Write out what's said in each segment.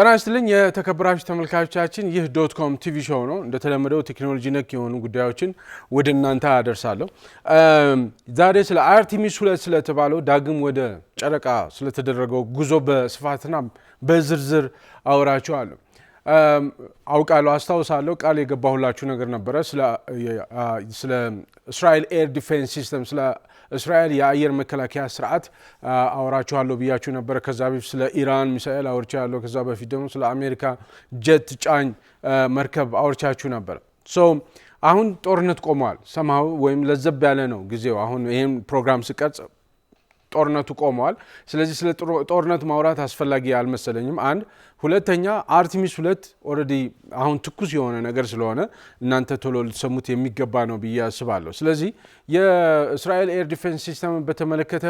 ጤና ይስጥልኝ የተከበራችሁ ተመልካቾቻችን ይህ .com ቲቪ ሾው ነው እንደተለመደው ቴክኖሎጂ ነክ የሆኑ ጉዳዮችን ወደ እናንተ አደርሳለሁ ዛሬ ስለ አርቴሚስ 2 ስለተባለው ዳግም ወደ ጨረቃ ስለተደረገው ጉዞ በስፋትና በዝርዝር አወራችኋለሁ አውቃለሁ አስተዋውሳለሁ ቃል የገባሁላችሁ ነገር ነበር ስለ እስራኤል ኤር ዲፌንስ ሲስተም ስለ እስራኤል የአየር መከላከያ ስርዓት አወራችኋለሁ ብያችሁ ነበር ከዛ በፊት ስለ ኢራን ሚሳኤል አወርቻለሁ ከዛ በፊት ደግሞ ስለ አሜሪካ ጀት ጫኝ መርከብ አወርቻችሁ ነበር አሁን ጦርነት ቆሟል ሰማው ወይም ለዘብ ያለ ነው ጊዜው አሁን ይሄን ፕሮግራም ስቀርጽ ጦርነቱ ቆሟል ስለዚህ ስለ ጦርነት ማውራት አስፈላጊ አልመሰለኝም አንድ ሁለተኛ አርቴሚስ 2 ኦሬዲ አሁን ትኩስ የሆነ ነገር ስለሆነ እናንተ ቶሎ ልትሰሙት የሚገባ ነው ብዬ አስባለሁ ስለዚህ የእስራኤል ኤር ዲፌንስ ሲስተም በተመለከተ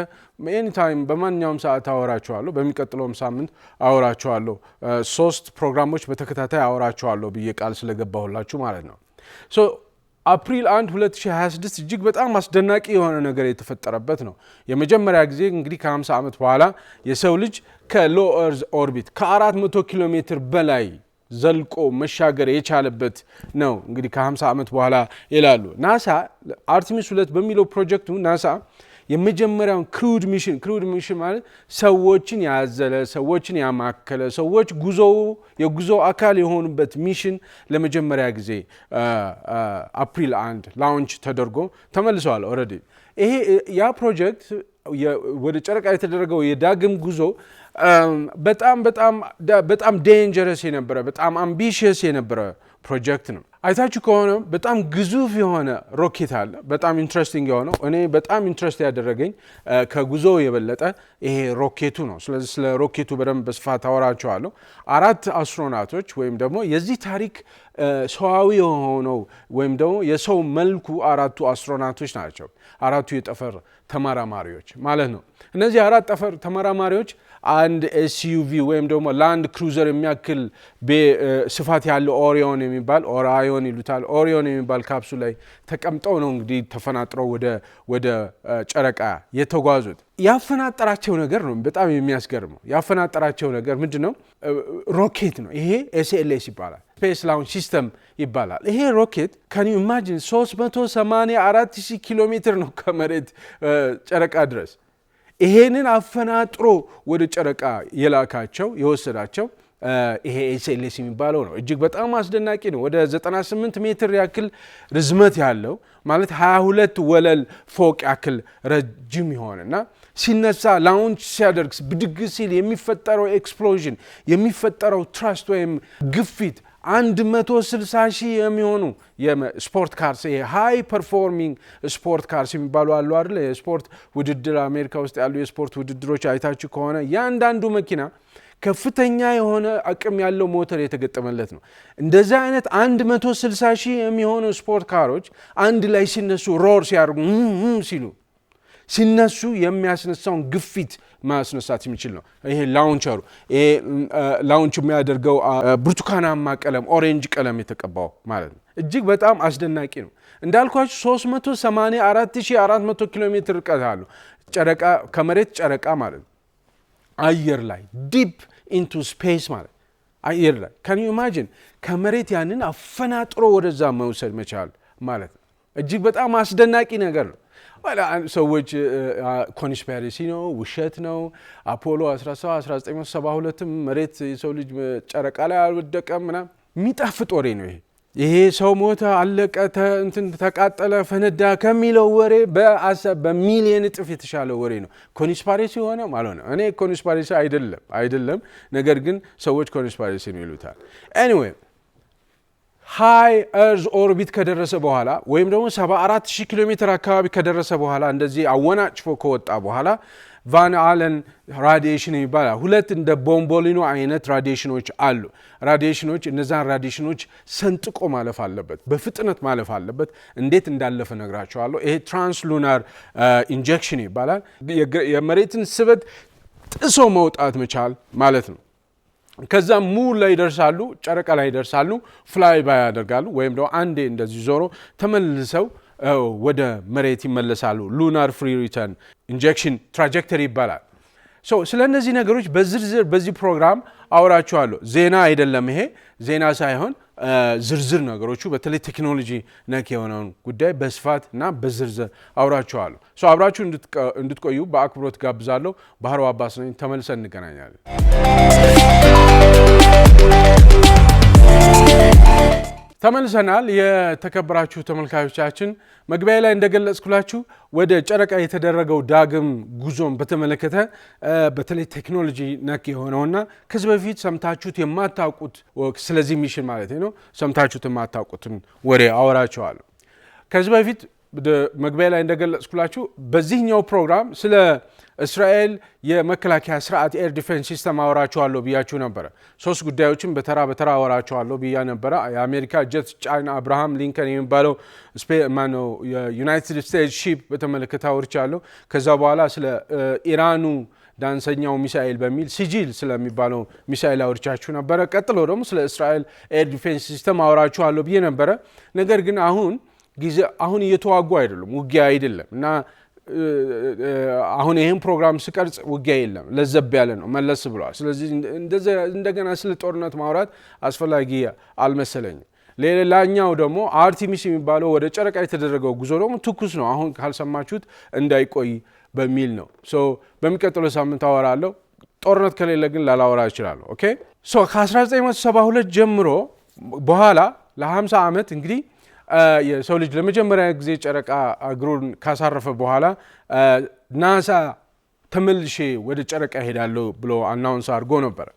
ኤኒ ታይም በማንኛውም ሰዓት አወራችኋለሁ በሚቀጥለውም ሳምንት አወራችኋለሁ 3 ፕሮግራሞች በተከታታይ አወራችኋለሁ ብዬ ቃል ስለገባሁላችሁ ማለት ነው አፕሪል 1 2026 እጅግ በጣም አስደናቂ የሆነ ነገር የተፈጠረበት ነው የመጀመሪያ ጊዜ እንግዲህ ከ50 ዓመት በኋላ የሰው ልጅ ከሎ ኤርዝ ኦርቢት ከ400 ኪሎ ሜትር በላይ ዘልቆ መሻገር የቻለበት ነው እንግዲህ ከ50 ዓመት በኋላ ይላሉ ናሳ አርቴሚስ 2 በሚለው ፕሮጀክቱ ናሳ የመጀመሪያውን ክሩድ ሚሽን ማለት ሰዎችን ያዘለ ሰዎችን ያማከለ ሰዎች የጉዞ አካል የሆኑበት ሚሽን ለመጀመሪያ ጊዜ አፕሪል 1 ላውንች ተደርጎ ተመልሰዋል ኦሬዲ ይሄ ያ ፕሮጀክት ወደ ጨረቃ የተደረገው የዳግም ጉዞ በጣም ዴንጀረስ የነበረ በጣም አምቢሽየስ የነበረ ፕሮጀክት ነው አይታችሁ ከሆነ በጣም ግዙፍ የሆነ ሮኬት አለ በጣም ኢንትረስቲንግ የሆነው እኔ በጣም ኢንትረስት ያደረገኝ ከጉዞ የበለጠ ይሄ ሮኬቱ ነው ስለዚህ ስለ ሮኬቱ በደንብ በስፋት አወራችኋለሁ 4 አስትሮናቶች ወይም ደግሞ የዚህ ታሪክ ሰዋዊ የሆነው ወይም ደግሞ የሰው መልኩ 4 አስትሮናቶች ናቸው 4 የጠፈር ተመራማሪዎች ማለት ነው እነዚህ 4 ጠፈር ተመራማሪዎች አንድ ኤስዩቪ ወይም ደግሞ ላንድ ክሩዘር የሚያክል ስፋት ያለው ኦሪዮን የሚባል ካፕሱል ላይ ተቀምጠው ነው እንግዲህ ተፈናጥረው ወደ ጨረቃ የተጓዙት ያፈናጠራቸው ነገር ነው በጣም የሚያስገርመው ያፈናጠራቸው ነገር ምንድነው ሮኬት ነው ይሄ ኤስኤልኤስ ይባላል ስፔስ ላውንች ሲስተም ይባላል ይሄ ሮኬት can you imagine 384000 ኪሎ ሜትር ነው ከመሬት ጨረቃ ድረስ ይሄንን አፈናጥሮ ወደ ጨረቃ የላካቸው የወሰዳቸው ይሄ ኤስኤልኤስ የሚባለው ነው እጅግ በጣም አስደናቂ ነው ወደ 98 ሜትር ያክል ርዝመት ያለው ማለት 22 ወለል ፎቅ ያክል ረጅም ይሆንና ሲነሳ ላውንች ሲያደርግ ብድግ ሲል የሚፈጠረው ኤክስፕሎዥን የሚፈጠረው ትራስት ወይም ግፊት 160,000 የሚሆኑ የስፖርት ካርስ ሃይ ፐርፎርሚንግ ስፖርት ካርስ የሚባሉ አሉ አይደል የስፖርት ውድድር አሜሪካ ውስጥ ያሉ የስፖርት ውድድሮች አይታችሁ ከሆነ ያንዳንዱ መኪና ከፍተኛ የሆነ አቅም ያለው ሞተር የተገጠመለት ነው እንደዛ አይነት 160,000 የሚሆኑ ስፖርት ካሮች አንድ ላይ ሲነሱ ሮር ሲያርጉ ሲነሱ የሚያስነሳውን ግፊት ማስነሳት የሚችል ነው ይሄ ላውንቸሩ ይሄ ላውንች የሚያደርገው ብርቱካናማ ቀለም ኦሬንጅ ቀለም የተቀባው ማለት ነው እጅግ በጣም አስደናቂ ነው እንዳልኳችሁ 384400 ኪሎ ሜትር ርቀት አለው ጨረቃ ከመሬት ጨረቃ ማለት አየር ላይ ዲፕ ኢንቱ ስፔስ ማለት አየር ላይ can you imagine ከመሬት ያንን አፈናጥሮ ወደዛ መውሰድ መቻል ማለት እጅግ በጣም አስደናቂ ነገር ነው ሰዎች ኮንስፓይረሲ ነው ውሸት ነው አፖሎ 1972 መሬት የሰው ልጅ ጨረቃ ላይ አልወደቀም ምናምን የሚጣፍጥ ወሬ ነው ይሄ ሰው ሞተ አለቀ ተቃጠለ ፈነዳ ከሚለው ወሬ በሚሊዮን እጥፍ የተሻለ ወሬ ነው ኮንስፓይረሲ ሆነ ማለት ነው እኔ ኮንስፓይረሲ አይደለም ነገር ግን ሰዎች ኮንስፓይረሲ ነው ይሉታል anyway ሃይ ኤርዝ ኦርቢት ከደረሰ በኋላ ወይም ደግሞ 74000 ኪሎ ሜትር አካባቢ ከደረሰ በኋላ እንደዚህ አወናጭፎ ከወጣ በኋላ ቫን አለን ራዲዬሽን ይባላል ሁለት እንደ ቦምቦሊኖ አይነት ራዲዬሽኖች አሉ ራዲዬሽኖች እነዛን ራዲዬሽኖች ሰንጥቆ ማለፍ አለበት በፍጥነት ማለፍ አለበት እንዴት እንዳለፈ ነግራቸዋለሁ ይሄ ትራንስሉናር ኢንጀክሽን ይባላል የመሬትን ስበት ጥሶ መውጣት መቻል ማለት ነው ከዛ ሙር ላይ ይደርሳሉ ጨረቃ ላይ ይደርሳሉ ፍላይ ባይ ያደርጋሉ ወይም ደግሞ አንዴ እንደዚህ ዞሮ ተመልሰው ወደ መሬት ይመለሳሉ ሉናር ፍሪ ሪተርን ኢንጀክሽን ትራጀክተሪ ይባላል ስለነዚህ ነገሮች በዝርዝር በዚህ ፕሮግራም አወራችኋለሁ። ዜና አይደለም ይሄ ዜና ሳይሆን ዝርዝር ነገሮቹ በተለይ ቴክኖሎጂ ነክ የሆነውን ጉዳይ በስፋት እና በዝርዝር አወራችኋለሁ። አብራችሁ እንድትቆዩ በአክብሮት ጋብዛለሁ። ባህሩ አባስ ነኝ። ተመልሰን እንገናኛለን። ተመልሰናል። የተከበራችሁ ተመልካቾቻችን መግቢያ ላይ እንደገለጽኩላችሁ ወደ ጨረቃ የተደረገው ዳግም ጉዞን በተመለከተ በተለይ ቴክኖሎጂ ነክ የሆነውና ከዚህ በፊት ሰምታችሁት የማታውቁት ስለዚህ ሚሽን ማለት ነው ሰምታችሁት የማታውቁትን ወሬ አወራችኋለሁ። ከዚህ በፊት መግቢያ ላይ እንደገለጽኩላችሁ በዚህኛው ፕሮግራም ስለ እስራኤል የመከላከያ ስርዓት ኤር ዲፌንስ ሲስተም አወራችኋለሁ ብያችሁ ነበረ። 3 ጉዳዮችን በተራ አወራችኋለሁ ብያ ነበረ። የአሜሪካ ጀት ጫኝ አብርሃም ሊንከን የሚባለው የዩናይትድ ስቴትስ ሺፕ በተመለከተ አወርቻለሁ። ከዛ በኋላ ስለ ኢራኑ ዳንሰኛው ሚሳኤል በሚል ሲጂል ስለሚባለው ሚሳኤል አወርቻችሁ ነበረ። ቀጥሎ ደግሞ ስለ እስራኤል ኤር ዲፌንስ ሲስተም አወራችኋለሁ ብዬ ነበረ። ነገር ግን አሁን እየተዋጉ አይደሉም፣ ውጊያ አይደለም እና አሁን ይሄን ፕሮግራም ስቀርጽ ውጊያ የለም፣ ለዘብ ያለ ነው፣ መለስ ብሏል። ስለዚህ እንደገና ስለ ጦርነት ማውራት አስፈላጊ አልመሰለኝም። ሌላኛው ደግሞ አርቲሚስ የሚባለው ወደ ጨረቃ የተደረገው ጉዞ ደግሞ ትኩስ ነው፣ አሁን ካልሰማችሁት እንዳይቆይ በሚል ነው። በሚቀጥለው ሳምንት አወራለሁ። ጦርነት ከሌለ ግን ላላወራ እችላለሁ። ኦኬ ከ1972 ጀምሮ በኋላ ለ50 ዓመት እንግዲህ የሰው ልጅ ለመጀመሪያ ጊዜ ጨረቃ እግሩን ካሳረፈ በኋላ ናሳ ተመልሼ ወደ ጨረቃ ሄዳለሁ ብሎ አናውንስ አድርጎ ነበር።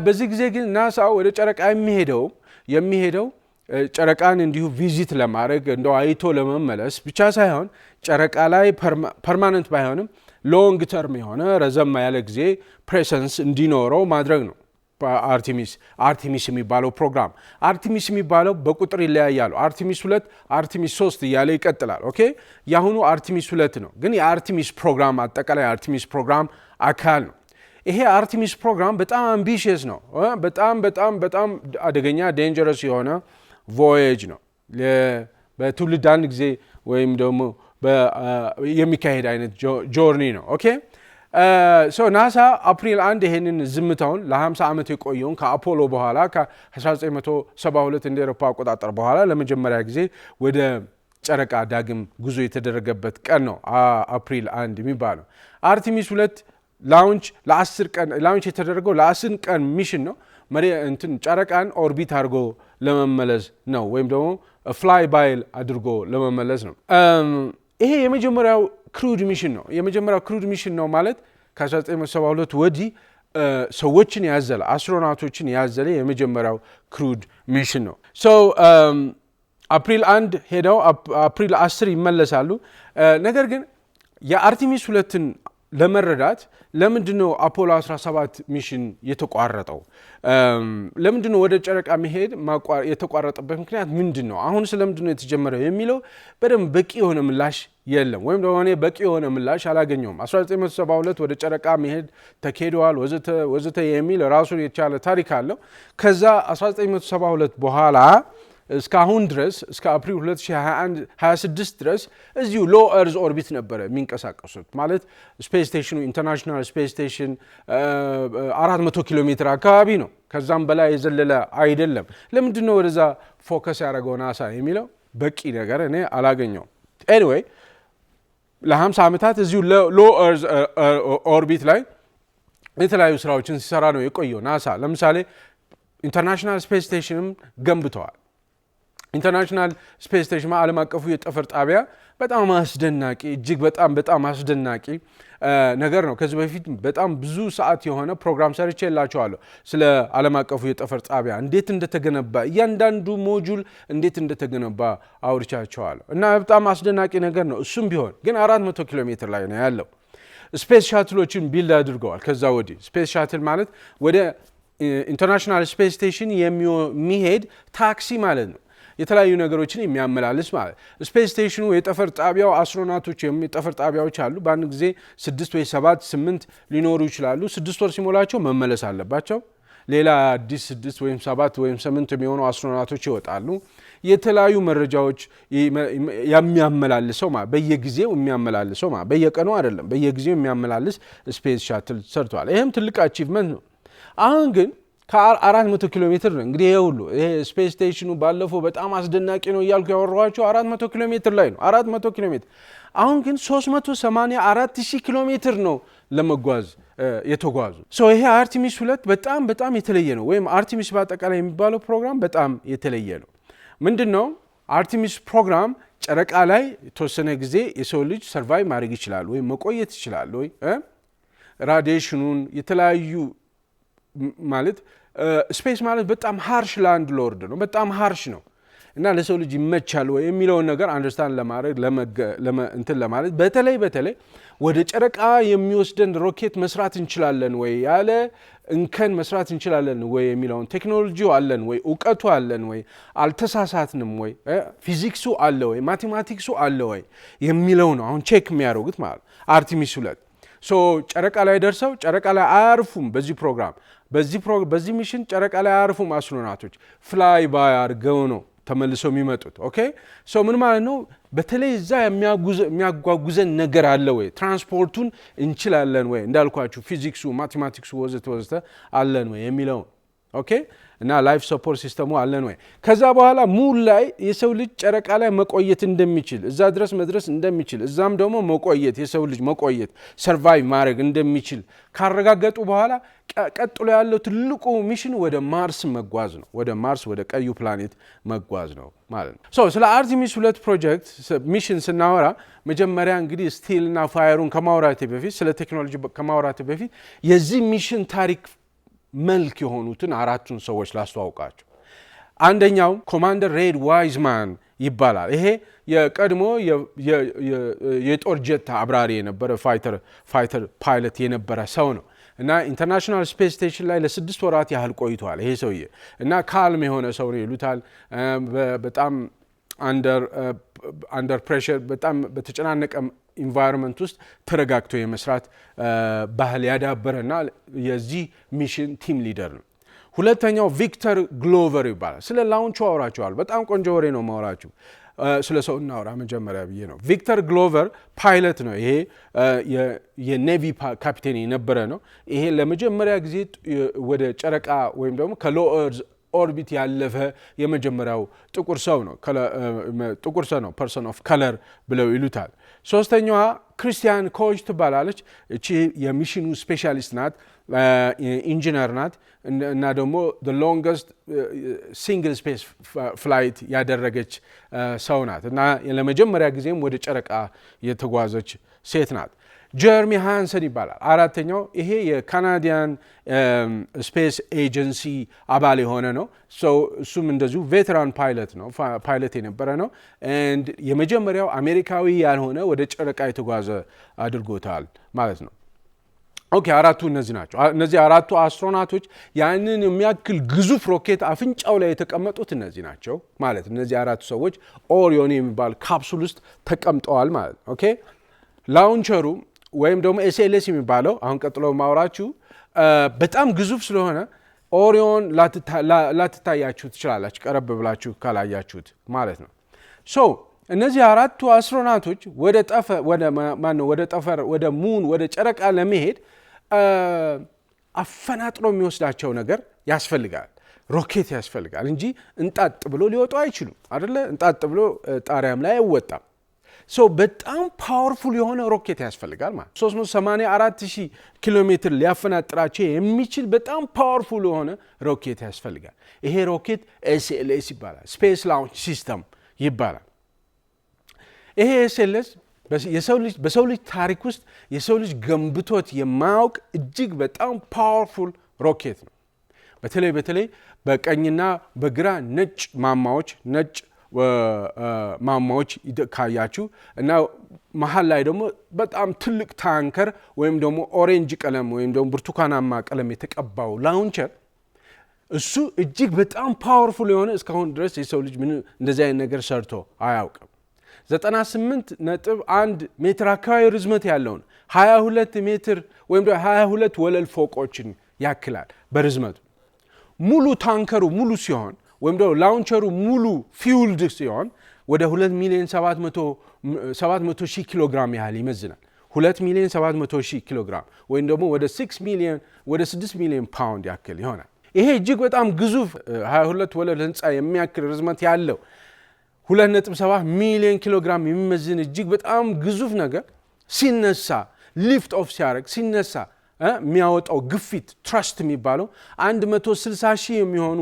በዚህ ጊዜ ግን ናሳ ወደ ጨረቃ የሚሄደው ጨረቃን እንዲሁ ቪዚት ለማድረግ እንደው አይቶ ለመመለስ ብቻ ሳይሆን ጨረቃ ላይ ፐርማነንት ባይሆንም ሎንግ ተርም የሆነ ረዘም ያለ ጊዜ ፕሬሰንስ እንዲኖረው ማድረግ ነው። አርቲሚስ የሚባለው ፕሮግራም አርቲሚስ የሚባለው በቁጥር ይለያያሉ። አርቲሚስ 2 አርቲሚስ 3 እያለ ይቀጥላል። ኦኬ ያሁኑ አርቲሚስ 2 ነው፣ ግን የአርቲሚስ ፕሮግራም አጠቃላይ አርቲሚስ ፕሮግራም አካል ነው። ይሄ አርቲሚስ ፕሮግራም በጣም አምቢሽየስ ነው። በጣም አደገኛ ዴንጀረስ የሆነ ቮዬጅ ነው። በትውልድ አንድ ጊዜ ወይም ደግሞ የሚካሄድ አይነት ጆርኒ ነው። ኦኬ ናሳ አፕሪል 1 ይሄንን ዝምታውን ለ50 ዓመት የቆየውን ከአፖሎ በኋላ ከ1972 እንደ አውሮፓ አቆጣጠር በኋላ ለመጀመሪያ ጊዜ ወደ ጨረቃ ዳግም ጉዞ የተደረገበት ቀን ነው አፕሪል 1 የሚባለው። አርቲሚስ 2 ላውንች የተደረገው ለ10 ቀን ሚሽን ነው። ጨረቃን ኦርቢት አድርጎ ለመመለስ ነው፣ ወይም ደግሞ ፍላይ ባይል አድርጎ ለመመለስ ነው። ይሄ የመጀመሪያው ክሩድ ሚሽን ነው። የመጀመሪያው ክሩድ ሚሽን ነው ማለት ከ1972 ወዲህ ሰዎችን ያዘለ አስትሮናውቶችን ያዘለ የመጀመሪያው ክሩድ ሚሽን ነው። አፕሪል 1 ሄደው አፕሪል 10 ይመለሳሉ። ነገር ግን የአርቲሚስ 2ን ለመረዳት ለምንድነው አፖሎ 17 ሚሽን የተቋረጠው? ለምንድነው ወደ ጨረቃ መሄድ የተቋረጠበት ምክንያት ምንድነው? አሁን ስለምንድነው የተጀመረው የሚለው በደንብ በቂ የሆነ ምላሽ የለም፣ ወይም ደግሞ እኔ በቂ የሆነ ምላሽ አላገኘውም። 1972 ወደ ጨረቃ መሄድ ተካሂዷል ወዘተ የሚል ራሱን የቻለ ታሪክ አለው። ከዛ 1972 በኋላ እስካሁን ድረስ እስከ አፕሪል 2026 ድረስ እዚሁ ሎ እርዝ ኦርቢት ነበረ የሚንቀሳቀሱት። ማለት ስፔስ ስቴሽኑ ኢንተርናሽናል ስፔስ ስቴሽን 400 ኪሎ ሜትር አካባቢ ነው፣ ከዛም በላይ የዘለለ አይደለም። ለምንድነው ወደዛ ፎከስ ያደረገው ናሳ የሚለው በቂ ነገር እኔ አላገኘውም። ኤኒዌይ ለ50 ዓመታት እዚሁ ሎ እርዝ ኦርቢት ላይ የተለያዩ ስራዎችን ሲሰራ ነው የቆየው ናሳ። ለምሳሌ ኢንተርናሽናል ስፔስ ስቴሽንም ገንብተዋል። ኢንተርናሽናል ስፔስ ስቴሽን ዓለም አቀፉ የጠፈር ጣቢያ በጣም አስደናቂ እጅግ በጣም አስደናቂ ነገር ነው። ከዚህ በፊት በጣም ብዙ ሰዓት የሆነ ፕሮግራም ሰርቼላችኋለሁ ስለ ዓለም አቀፉ የጠፈር ጣቢያ እንዴት እንደተገነባ፣ እያንዳንዱ ሞጁል እንዴት እንደተገነባ አውርቻችኋለሁ እና በጣም አስደናቂ ነገር ነው። እሱም ቢሆን ግን 400 ኪሎ ሜትር ላይ ነው ያለው። ስፔስ ሻትሎችን ቢልድ አድርገዋል። ከዛ ወዲህ ስፔስ ሻትል ማለት ወደ ኢንተርናሽናል ስፔስ ስቴሽን የሚሄድ ታክሲ ማለት ነው። የተለያዩ ነገሮችን የሚያመላልስ ማለት ስፔስ ስቴሽኑ የጠፈር ጣቢያው አስትሮናውቶች የጠፈር ጣቢያዎች አሉ። በአንድ ጊዜ 6 ወይ 7 8 ሊኖሩ ይችላሉ። 6 ወር ሲሞላቸው መመለስ አለባቸው። ሌላ አዲስ 6 ወይም 7 ወይም 8 የሚሆኑ አስትሮናውቶች ይወጣሉ። የተለያዩ መረጃዎች የሚያመላልሰው በየጊዜው የሚያመላልሰው በየቀኑ አይደለም፣ በየጊዜው የሚያመላልስ ስፔስ ሻትል ሰርቷል። ይሄም ትልቅ አቺቭመንት ነው። አሁን ግን ከ400 ኪሎ ሜትር ነው እንግዲህ ይሄ ስፔስ ስቴሽኑ ባለፈው በጣም አስደናቂ ነው እያልኩ ያወራኋቸው 400 ኪሎ ሜትር ላይ ነው። 400 ኪሎ ሜትር አሁን ግን 384,000 ኪሎ ሜትር ነው ለመጓዝ የተጓዙ። ይሄ አርቲሚስ 2 በጣም የተለየ ነው። ወይም አርቲሚስ በአጠቃላይ የሚባለው ፕሮግራም በጣም የተለየ ነው። ምንድነው አርቲሚስ ፕሮግራም? ጨረቃ ላይ የተወሰነ ጊዜ የሰው ልጅ ሰርቫይቭ ማድረግ ይችላል ወይ መቆየት ይችላል ወይ ራዲዬሽኑን የተለያዩ ማለት ስፔስ ማለት በጣም ሃርሽ ላንድ ሎርድ ነው። በጣም ሃርሽ ነው እና ለሰው ልጅ ይመቻል ወይ የሚለውን ነገር አንደርስታንድ ለማድረግ እንትን ለማለት በተለይ ወደ ጨረቃ የሚወስደን ሮኬት መስራት እንችላለን ወይ ያለ እንከን መስራት እንችላለን ወይ የሚለውን ቴክኖሎጂው አለን ወይ እውቀቱ አለን ወይ አልተሳሳትንም ወይ ፊዚክሱ አለ ወይ ማቴማቲክሱ አለ ወይ የሚለው ነው አሁን ቼክ የሚያደርጉት ማለት አርቲሚስ 2 ጨረቃ ላይ ደርሰው ጨረቃ ላይ አያርፉም። በዚህ ሚሽን ጨረቃ ላይ አያርፉም። አስትሮናውቶች ፍላይ ባይ አድርገው ነው ተመልሰው የሚመጡት። ኦኬ ምን ማለት ነው? በተለይ እዛ የሚያጓጉዘን ነገር አለ ወይ? ትራንስፖርቱን እንችላለን ወይ? እንዳልኳችሁ ፊዚክሱ ማቴማቲክሱ ወዘተ አለን ወይ የሚለው ኦኬ እና ላይፍ ሰፖርት ሲስተሙ አለን ወይ? ከዛ በኋላ ሙሉ ላይ የሰው ልጅ ጨረቃ ላይ መቆየት እንደሚችል እዛ ድረስ መድረስ እንደሚችል እዛም ደግሞ መቆየት የሰው ልጅ መቆየት ሰርቫይቭ ማድረግ እንደሚችል ካረጋገጡ በኋላ ቀጥሎ ያለው ትልቁ ሚሽን ወደ ማርስ መጓዝ ነው። ወደ ማርስ ወደ ቀዩ ፕላኔት መጓዝ ነው ማለት ነው። ስለ አርቲሚስ 2 ፕሮጀክት ሚሽን ስናወራ መጀመሪያ እንግዲህ ስቲልና ፋየሩን ከማውራቴ በፊት ስለ ቴክኖሎጂ ከማውራቴ በፊት የዚህ ሚሽን ታሪክ መልክ የሆኑትን አራቱን ሰዎች ላስተዋውቃቸው። አንደኛው ኮማንደር ሬድ ዋይዝማን ይባላል። ይሄ የቀድሞ የጦር ጀት አብራሪ የነበረ ፋይተር ፓይለት የነበረ ሰው ነው እና ኢንተርናሽናል ስፔስ ስቴሽን ላይ ለ6 ወራት ያህል ቆይቷል ይሄ ሰውዬ እና ካልም የሆነ ሰው ነው ይሉታል። በጣም አንደር ፕሬሸር በጣም በተጨናነቀ ኢንቫይሮንመንት ውስጥ ተረጋግቶ የመስራት ባህል ያዳበረና የዚህ ሚሽን ቲም ሊደር ነው። ሁለተኛው ቪክተር ግሎቨር ይባላል። ስለ ላውንቹ አወራችኋል። በጣም ቆንጆ ወሬ ነው ማወራችሁ። ስለ ሰው እናወራ መጀመሪያ ብዬ ነው። ቪክተር ግሎቨር ፓይለት ነው። ይሄ የኔቪ ካፒቴን የነበረ ነው። ይሄ ለመጀመሪያ ጊዜ ወደ ጨረቃ ወይም ደግሞ ከሎ ኤርዝ ኦርቢት ያለፈ የመጀመሪያው ጥቁር ሰው ነው። ፐርሰን ኦፍ ከለር ብለው ይሉታል። ሶስተኛዋ ክሪስቲያን ኮች ትባላለች። እቺ የሚሽኑ ስፔሻሊስት ናት፣ ኢንጂነር ናት እና ደግሞ ሎንገስት ሲንግል ስፔስ ፍላይት ያደረገች ሰው ናት እና ለመጀመሪያ ጊዜም ወደ ጨረቃ የተጓዘች ሴት ናት። ጀርሚ ሃንሰን ይባላል አራተኛው። ይሄ የካናዲያን ስፔስ ኤጀንሲ አባል የሆነ ነው። እሱም እንደዚሁ ቬተራን ፓይለት የነበረ ነው። የመጀመሪያው አሜሪካዊ ያልሆነ ወደ ጨረቃ የተጓዘ አድርጎታል ማለት ነው። ኦኬ አራቱ እነዚህ ናቸው። እነዚህ አራቱ አስትሮናቶች ያንን የሚያክል ግዙፍ ሮኬት አፍንጫው ላይ የተቀመጡት እነዚህ ናቸው ማለት ነው። እነዚህ አራቱ ሰዎች ኦሪዮን የሚባል ካፕሱል ውስጥ ተቀምጠዋል ማለት ነው። ኦኬ ላውንቸሩ ወይም ደግሞ ኤስኤልኤስ የሚባለው አሁን ቀጥሎ ማውራችሁ በጣም ግዙፍ ስለሆነ ኦሪዮን ላትታያችሁ ትችላላችሁ፣ ቀረብ ብላችሁ ካላያችሁት ማለት ነው። እነዚህ አራቱ አስትሮናቶች ወደ ጠፈር ወደ ሙን ወደ ጨረቃ ለመሄድ አፈናጥሮ የሚወስዳቸው ነገር ያስፈልጋል፣ ሮኬት ያስፈልጋል እንጂ እንጣጥ ብሎ ሊወጡ አይችሉም አይደለ? እንጣጥ ብሎ ጣሪያም ላይ አይወጣም። በጣም ፓወርፉል የሆነ ሮኬት ያስፈልጋል ማለት 384,000 ኪሎ ሜትር ሊያፈናጥራቸው የሚችል በጣም ፓወርፉል የሆነ ሮኬት ያስፈልጋል። ይሄ ሮኬት ኤስኤልኤስ ይባላል፣ ስፔስ ላውንች ሲስተም ይባላል። ይሄ ኤስኤልኤስ በሰው ልጅ ታሪክ ውስጥ የሰው ልጅ ገንብቶት የማያውቅ እጅግ በጣም ፓወርፉል ሮኬት ነው። በተለይ በቀኝና በግራ ነጭ ማማዎች ካያችሁ እና መሀል ላይ ደግሞ በጣም ትልቅ ታንከር ወይም ደግሞ ኦሬንጅ ቀለም ወይም ደግሞ ብርቱካናማ ቀለም የተቀባው ላውንቸር እሱ እጅግ በጣም ፓወርፉል የሆነ እስካሁን ድረስ የሰው ልጅ እንደዚህ አይነት ነገር ሰርቶ አያውቅም። 98.1 ሜትር አካባቢ ርዝመት ያለውን 22 ሜትር ወይም ደግሞ 22 ወለል ፎቆችን ያክላል በርዝመቱ። ሙሉ ታንከሩ ሙሉ ሲሆን ወይም ደግሞ ላውንቸሩ ሙሉ ፊውልድ ሲሆን ወደ 2,700,000 ኪሎ ግራም ያህል ይመዝናል። 2,700,000 ኪሎ ግራም ወይም ደግሞ ወደ 6 ሚሊዮን ፓውንድ ያክል ይሆናል። ይሄ እጅግ በጣም ግዙፍ 22 ወለል ህንፃ የሚያክል ርዝመት ያለው 2.7 ሚሊዮን ኪሎ ግራም የሚመዝን እጅግ በጣም ግዙፍ ነገር ሲነሳ ሊፍት ኦፍ ሲያደርግ ሲነሳ የሚያወጣው ግፊት ትረስት የሚባለው 160,000 የሚሆኑ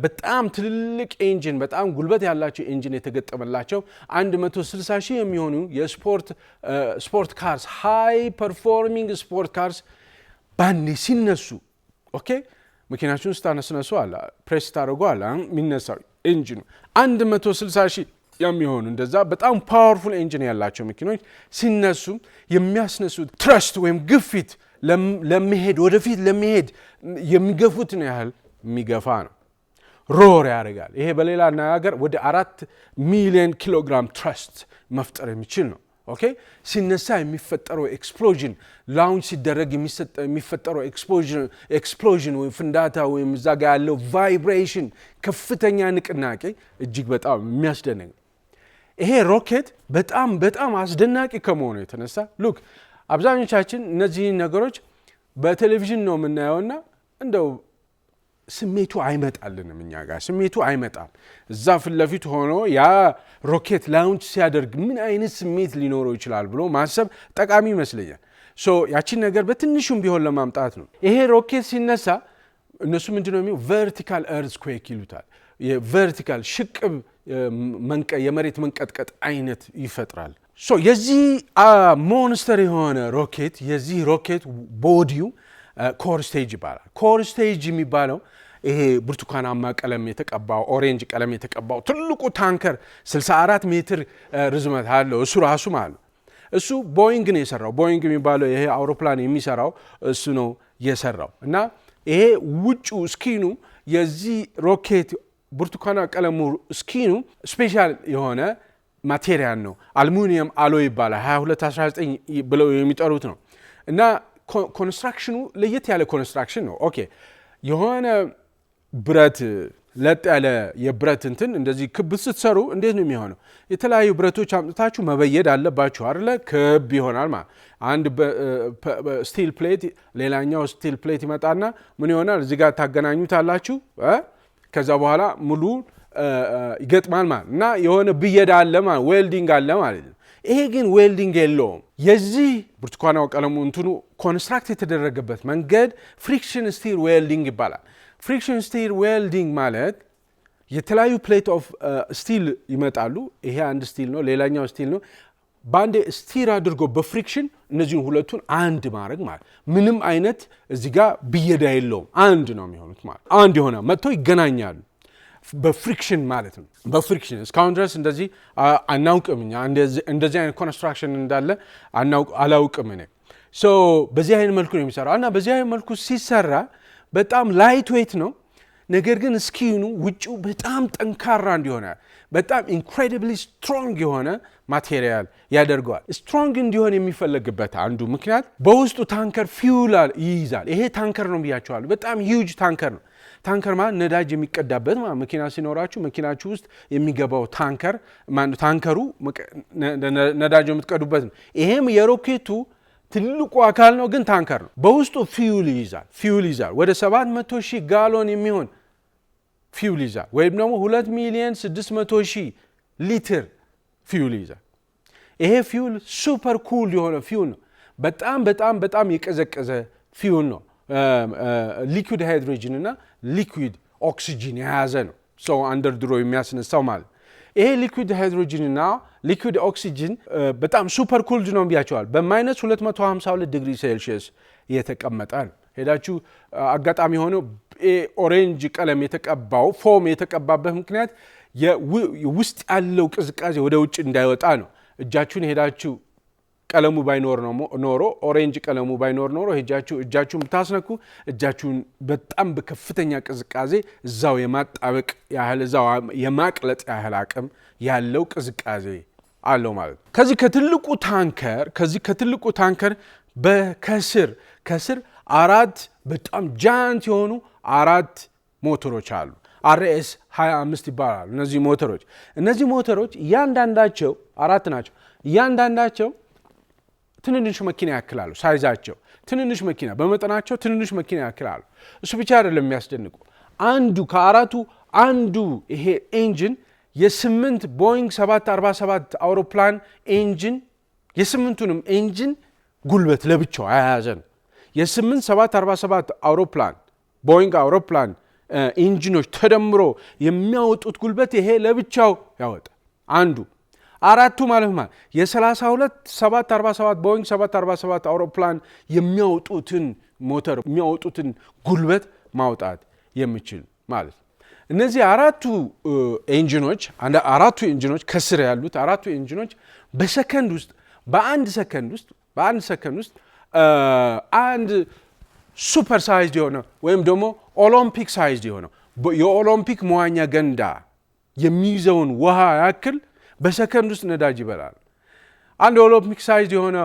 በጣም ትልልቅ ኢንጂን በጣም ጉልበት ያላቸው ኢንጂን የተገጠመላቸው 160,000 የሚሆኑ የስፖርት ካርስ ሃይ ፐርፎርሚንግ ስፖርት ካርስ ባንዴ ሲነሱ ኦኬ መኪናችሁን ስታነስነሱ አለ ፕሬስ ታደርጉ አለ የሚነሳው ኢንጂኑ 160,000 የሚሆኑ እንደዛ በጣም ፓወርፉል ኢንጂን ያላቸው መኪኖች ሲነሱ የሚያስነሱት ትረስት ወይም ግፊት ለመሄድ ወደፊት ለመሄድ የሚገፉትን ያህል የሚገፋ ነው። ሮር ያደርጋል። ይሄ በሌላ አነጋገር ወደ 4 ሚሊዮን ኪሎ ግራም ትረስት መፍጠር የሚችል ነው። ኦኬ ሲነሳ የሚፈጠረው ኤክስፕሎዥን ላውንች ሲደረግ የሚፈጠረው ኤክስፕሎዥን ወይም ፍንዳታ ወይም እዛ ጋር ያለው ቫይብሬሽን ከፍተኛ ንቅናቄ እጅግ በጣም የሚያስደንቅ ነው። ይሄ ሮኬት በጣም በጣም አስደናቂ ከመሆኑ የተነሳ ሉክ አብዛኞቻችን እነዚህን ነገሮች በቴሌቪዥን ነው የምናየውና እንደው ስሜቱ አይመጣልንም እኛ ጋር ስሜቱ አይመጣም። እዛ ፊት ለፊት ሆኖ ያ ሮኬት ላውንች ሲያደርግ ምን አይነት ስሜት ሊኖረው ይችላል ብሎ ማሰብ ጠቃሚ ይመስለኛል። ያቺን ነገር በትንሹም ቢሆን ለማምጣት ነው። ይሄ ሮኬት ሲነሳ እነሱ ምንድነው የሚለው ቨርቲካል እርዝኩዌክ ይሉታል። የቨርቲካል ሽቅብ የመሬት መንቀጥቀጥ አይነት ይፈጥራል። የዚህ ሞንስተር የሆነ ሮኬት የዚህ ሮኬት ቦዲው ኮር ስቴጅ ይባላል። ኮር ስቴጅ የሚባለው ይሄ ብርቱካናማ ቀለም የተቀባው ኦሬንጅ ቀለም የተቀባው ትልቁ ታንከር 64 ሜትር ርዝመት አለው። እሱ ራሱ ማለት እሱ ቦይንግ ነው የሰራው። ቦይንግ የሚባለው ይሄ አውሮፕላን የሚሰራው እሱ ነው የሰራው እና ይሄ ውጩ ስኪኑ የዚህ ሮኬት ብርቱካና ቀለሙ ስኪኑ ስፔሻል የሆነ ማቴሪያል ነው። አልሙኒየም አሎይ ይባላል። 2219 ብለው የሚጠሩት ነው እና ኮንስትራክሽኑ ለየት ያለ ኮንስትራክሽን ነው። ኦኬ የሆነ ብረት ለጥ ያለ የብረት እንትን እንደዚህ ክብ ስትሰሩ እንዴት ነው የሚሆነው? የተለያዩ ብረቶች አምጥታችሁ መበየድ አለባችሁ አይደለ? ክብ ይሆናል ማለት አንድ ስቲል ፕሌት ሌላኛው ስቲል ፕሌት ይመጣና ምን ይሆናል? እዚህ ጋር ታገናኙታላችሁ። ከዛ በኋላ ሙሉ ይገጥማል ማለት እና የሆነ ብየዳ አለ ማለት ዌልዲንግ አለ ማለት ነው። ይሄ ግን ዌልዲንግ የለውም። የዚህ ብርቱካናው ቀለሙ እንትኑ ኮንስትራክት የተደረገበት መንገድ ፍሪክሽን ስቲር ዌልዲንግ ይባላል። ፍሪክሽን ስቲር ዌልዲንግ ማለት የተለያዩ ፕሌት ኦፍ ስቲል ይመጣሉ። ይሄ አንድ ስቲል ነው፣ ሌላኛው ስቲል ነው። በአንድ ስቲር አድርጎ በፍሪክሽን እነዚህን ሁለቱን አንድ ማድረግ ማለት ምንም አይነት እዚህ ጋር ብየዳ የለውም። አንድ ነው የሚሆኑት ማለት አንድ የሆነ መጥተው ይገናኛሉ በፍሪክሽን ማለት ነው። በፍሪክሽን እስካሁን ድረስ እንደዚህ አናውቅም እኛ እንደዚህ አይነት ኮንስትራክሽን እንዳለ አላውቅም እኔ። በዚህ አይነት መልኩ ነው የሚሰራው እና በዚህ አይነት መልኩ ሲሰራ በጣም ላይት ዌት ነው። ነገር ግን ስኪኑ ውጪው በጣም ጠንካራ እንዲሆነ በጣም ኢንክሬዲብሊ ስትሮንግ የሆነ ማቴሪያል ያደርገዋል። ስትሮንግ እንዲሆን የሚፈለግበት አንዱ ምክንያት በውስጡ ታንከር ፊውል ይይዛል። ይሄ ታንከር ነው ብያቸዋለሁ። በጣም ሂውጅ ታንከር ነው። ታንከር ማለት ነዳጅ የሚቀዳበት ማለት መኪና ሲኖራችሁ መኪናችሁ ውስጥ የሚገባው ታንከሩ ነዳጅ የምትቀዱበት ነው። ይሄም የሮኬቱ ትልቁ አካል ነው፣ ግን ታንከር ነው። በውስጡ ፊውል ይይዛል። ወደ 700,000 ጋሎን የሚሆን ፊውል ይይዛል፣ ወይም ደግሞ 2,600,000 ሊትር ፊውል ይይዛል። ይሄ ፊውል ሱፐር ኩል የሆነ ፊውል ነው። በጣም በጣም በጣም የቀዘቀዘ ፊውል ነው። ሊኩዊድ ሃይድሮጅን እና ሊኩዊድ ኦክሲጂን የያዘ ነው። ሰው አንደርድሮ የሚያስነሳው ማለት ይሄ ሊኩዊድ ሃይድሮጅን እና ሊኩዊድ ኦክሲጂን በጣም ሱፐር ኩልድ ነው ብያቸዋል። በማይነስ 252 ዲግሪ ሴልሺየስ የተቀመጠ ነው። ሄዳችሁ አጋጣሚ ሆኖ ኦሬንጅ ቀለም የተቀባው ፎም የተቀባበት ምክንያት ውስጥ ያለው ቅዝቃዜ ወደ ውጭ እንዳይወጣ ነው። እጃችሁን ሄዳችሁ ቀለሙ ባይኖር ኖሮ ኦሬንጅ ቀለሙ ባይኖር ኖሮ እጃችሁን ብታስነኩ እጃችሁን በጣም በከፍተኛ ቅዝቃዜ እዛው የማጣበቅ ያህል እዛው የማቅለጥ ያህል አቅም ያለው ቅዝቃዜ አለው ማለት ነው። ከዚህ ከትልቁ ታንከር ከስር 4 በጣም ጃንት የሆኑ 4 ሞተሮች አሉ። RS 25 ይባላሉ እነዚህ ሞተሮች እያንዳንዳቸው 4 ናቸው። እያንዳንዳቸው ትንንሽ መኪና ያክላሉ። ሳይዛቸው ትንንሽ መኪና በመጠናቸው ትንንሽ መኪና ያክላሉ። እሱ ብቻ አይደለም የሚያስደንቁ አንዱ ከአራቱ አንዱ ይሄ ኢንጂን የ8 ቦይንግ 747 አውሮፕላን ኢንጂን የስምንቱንም ኢንጂን ጉልበት ለብቻው አያያዘን የ8 747 አውሮፕላን ቦይንግ አውሮፕላን ኢንጂኖች ተደምሮ የሚያወጡት ጉልበት ይሄ ለብቻው ያወጣ አንዱ አራቱ ማለት የ32 747 ቦይንግ 747 አውሮፕላን የሚያወጡትን ሞተር የሚያወጡትን ጉልበት ማውጣት የሚችል ማለት እነዚህ አራቱ ኢንጂኖች ከስር ያሉት አራቱ ኢንጂኖች በሰከንድ ውስጥ በአንድ ሰከንድ ውስጥ አንድ ሱፐር ሳይዝድ የሆነ ወይም ደግሞ ኦሎምፒክ ሳይዝድ የሆነ የኦሎምፒክ መዋኛ ገንዳ የሚይዘውን ውሃ ያክል በሰከንድ ውስጥ ነዳጅ ይበላል። አንድ ኦሎምፒክ ሳይዝድ የሆነ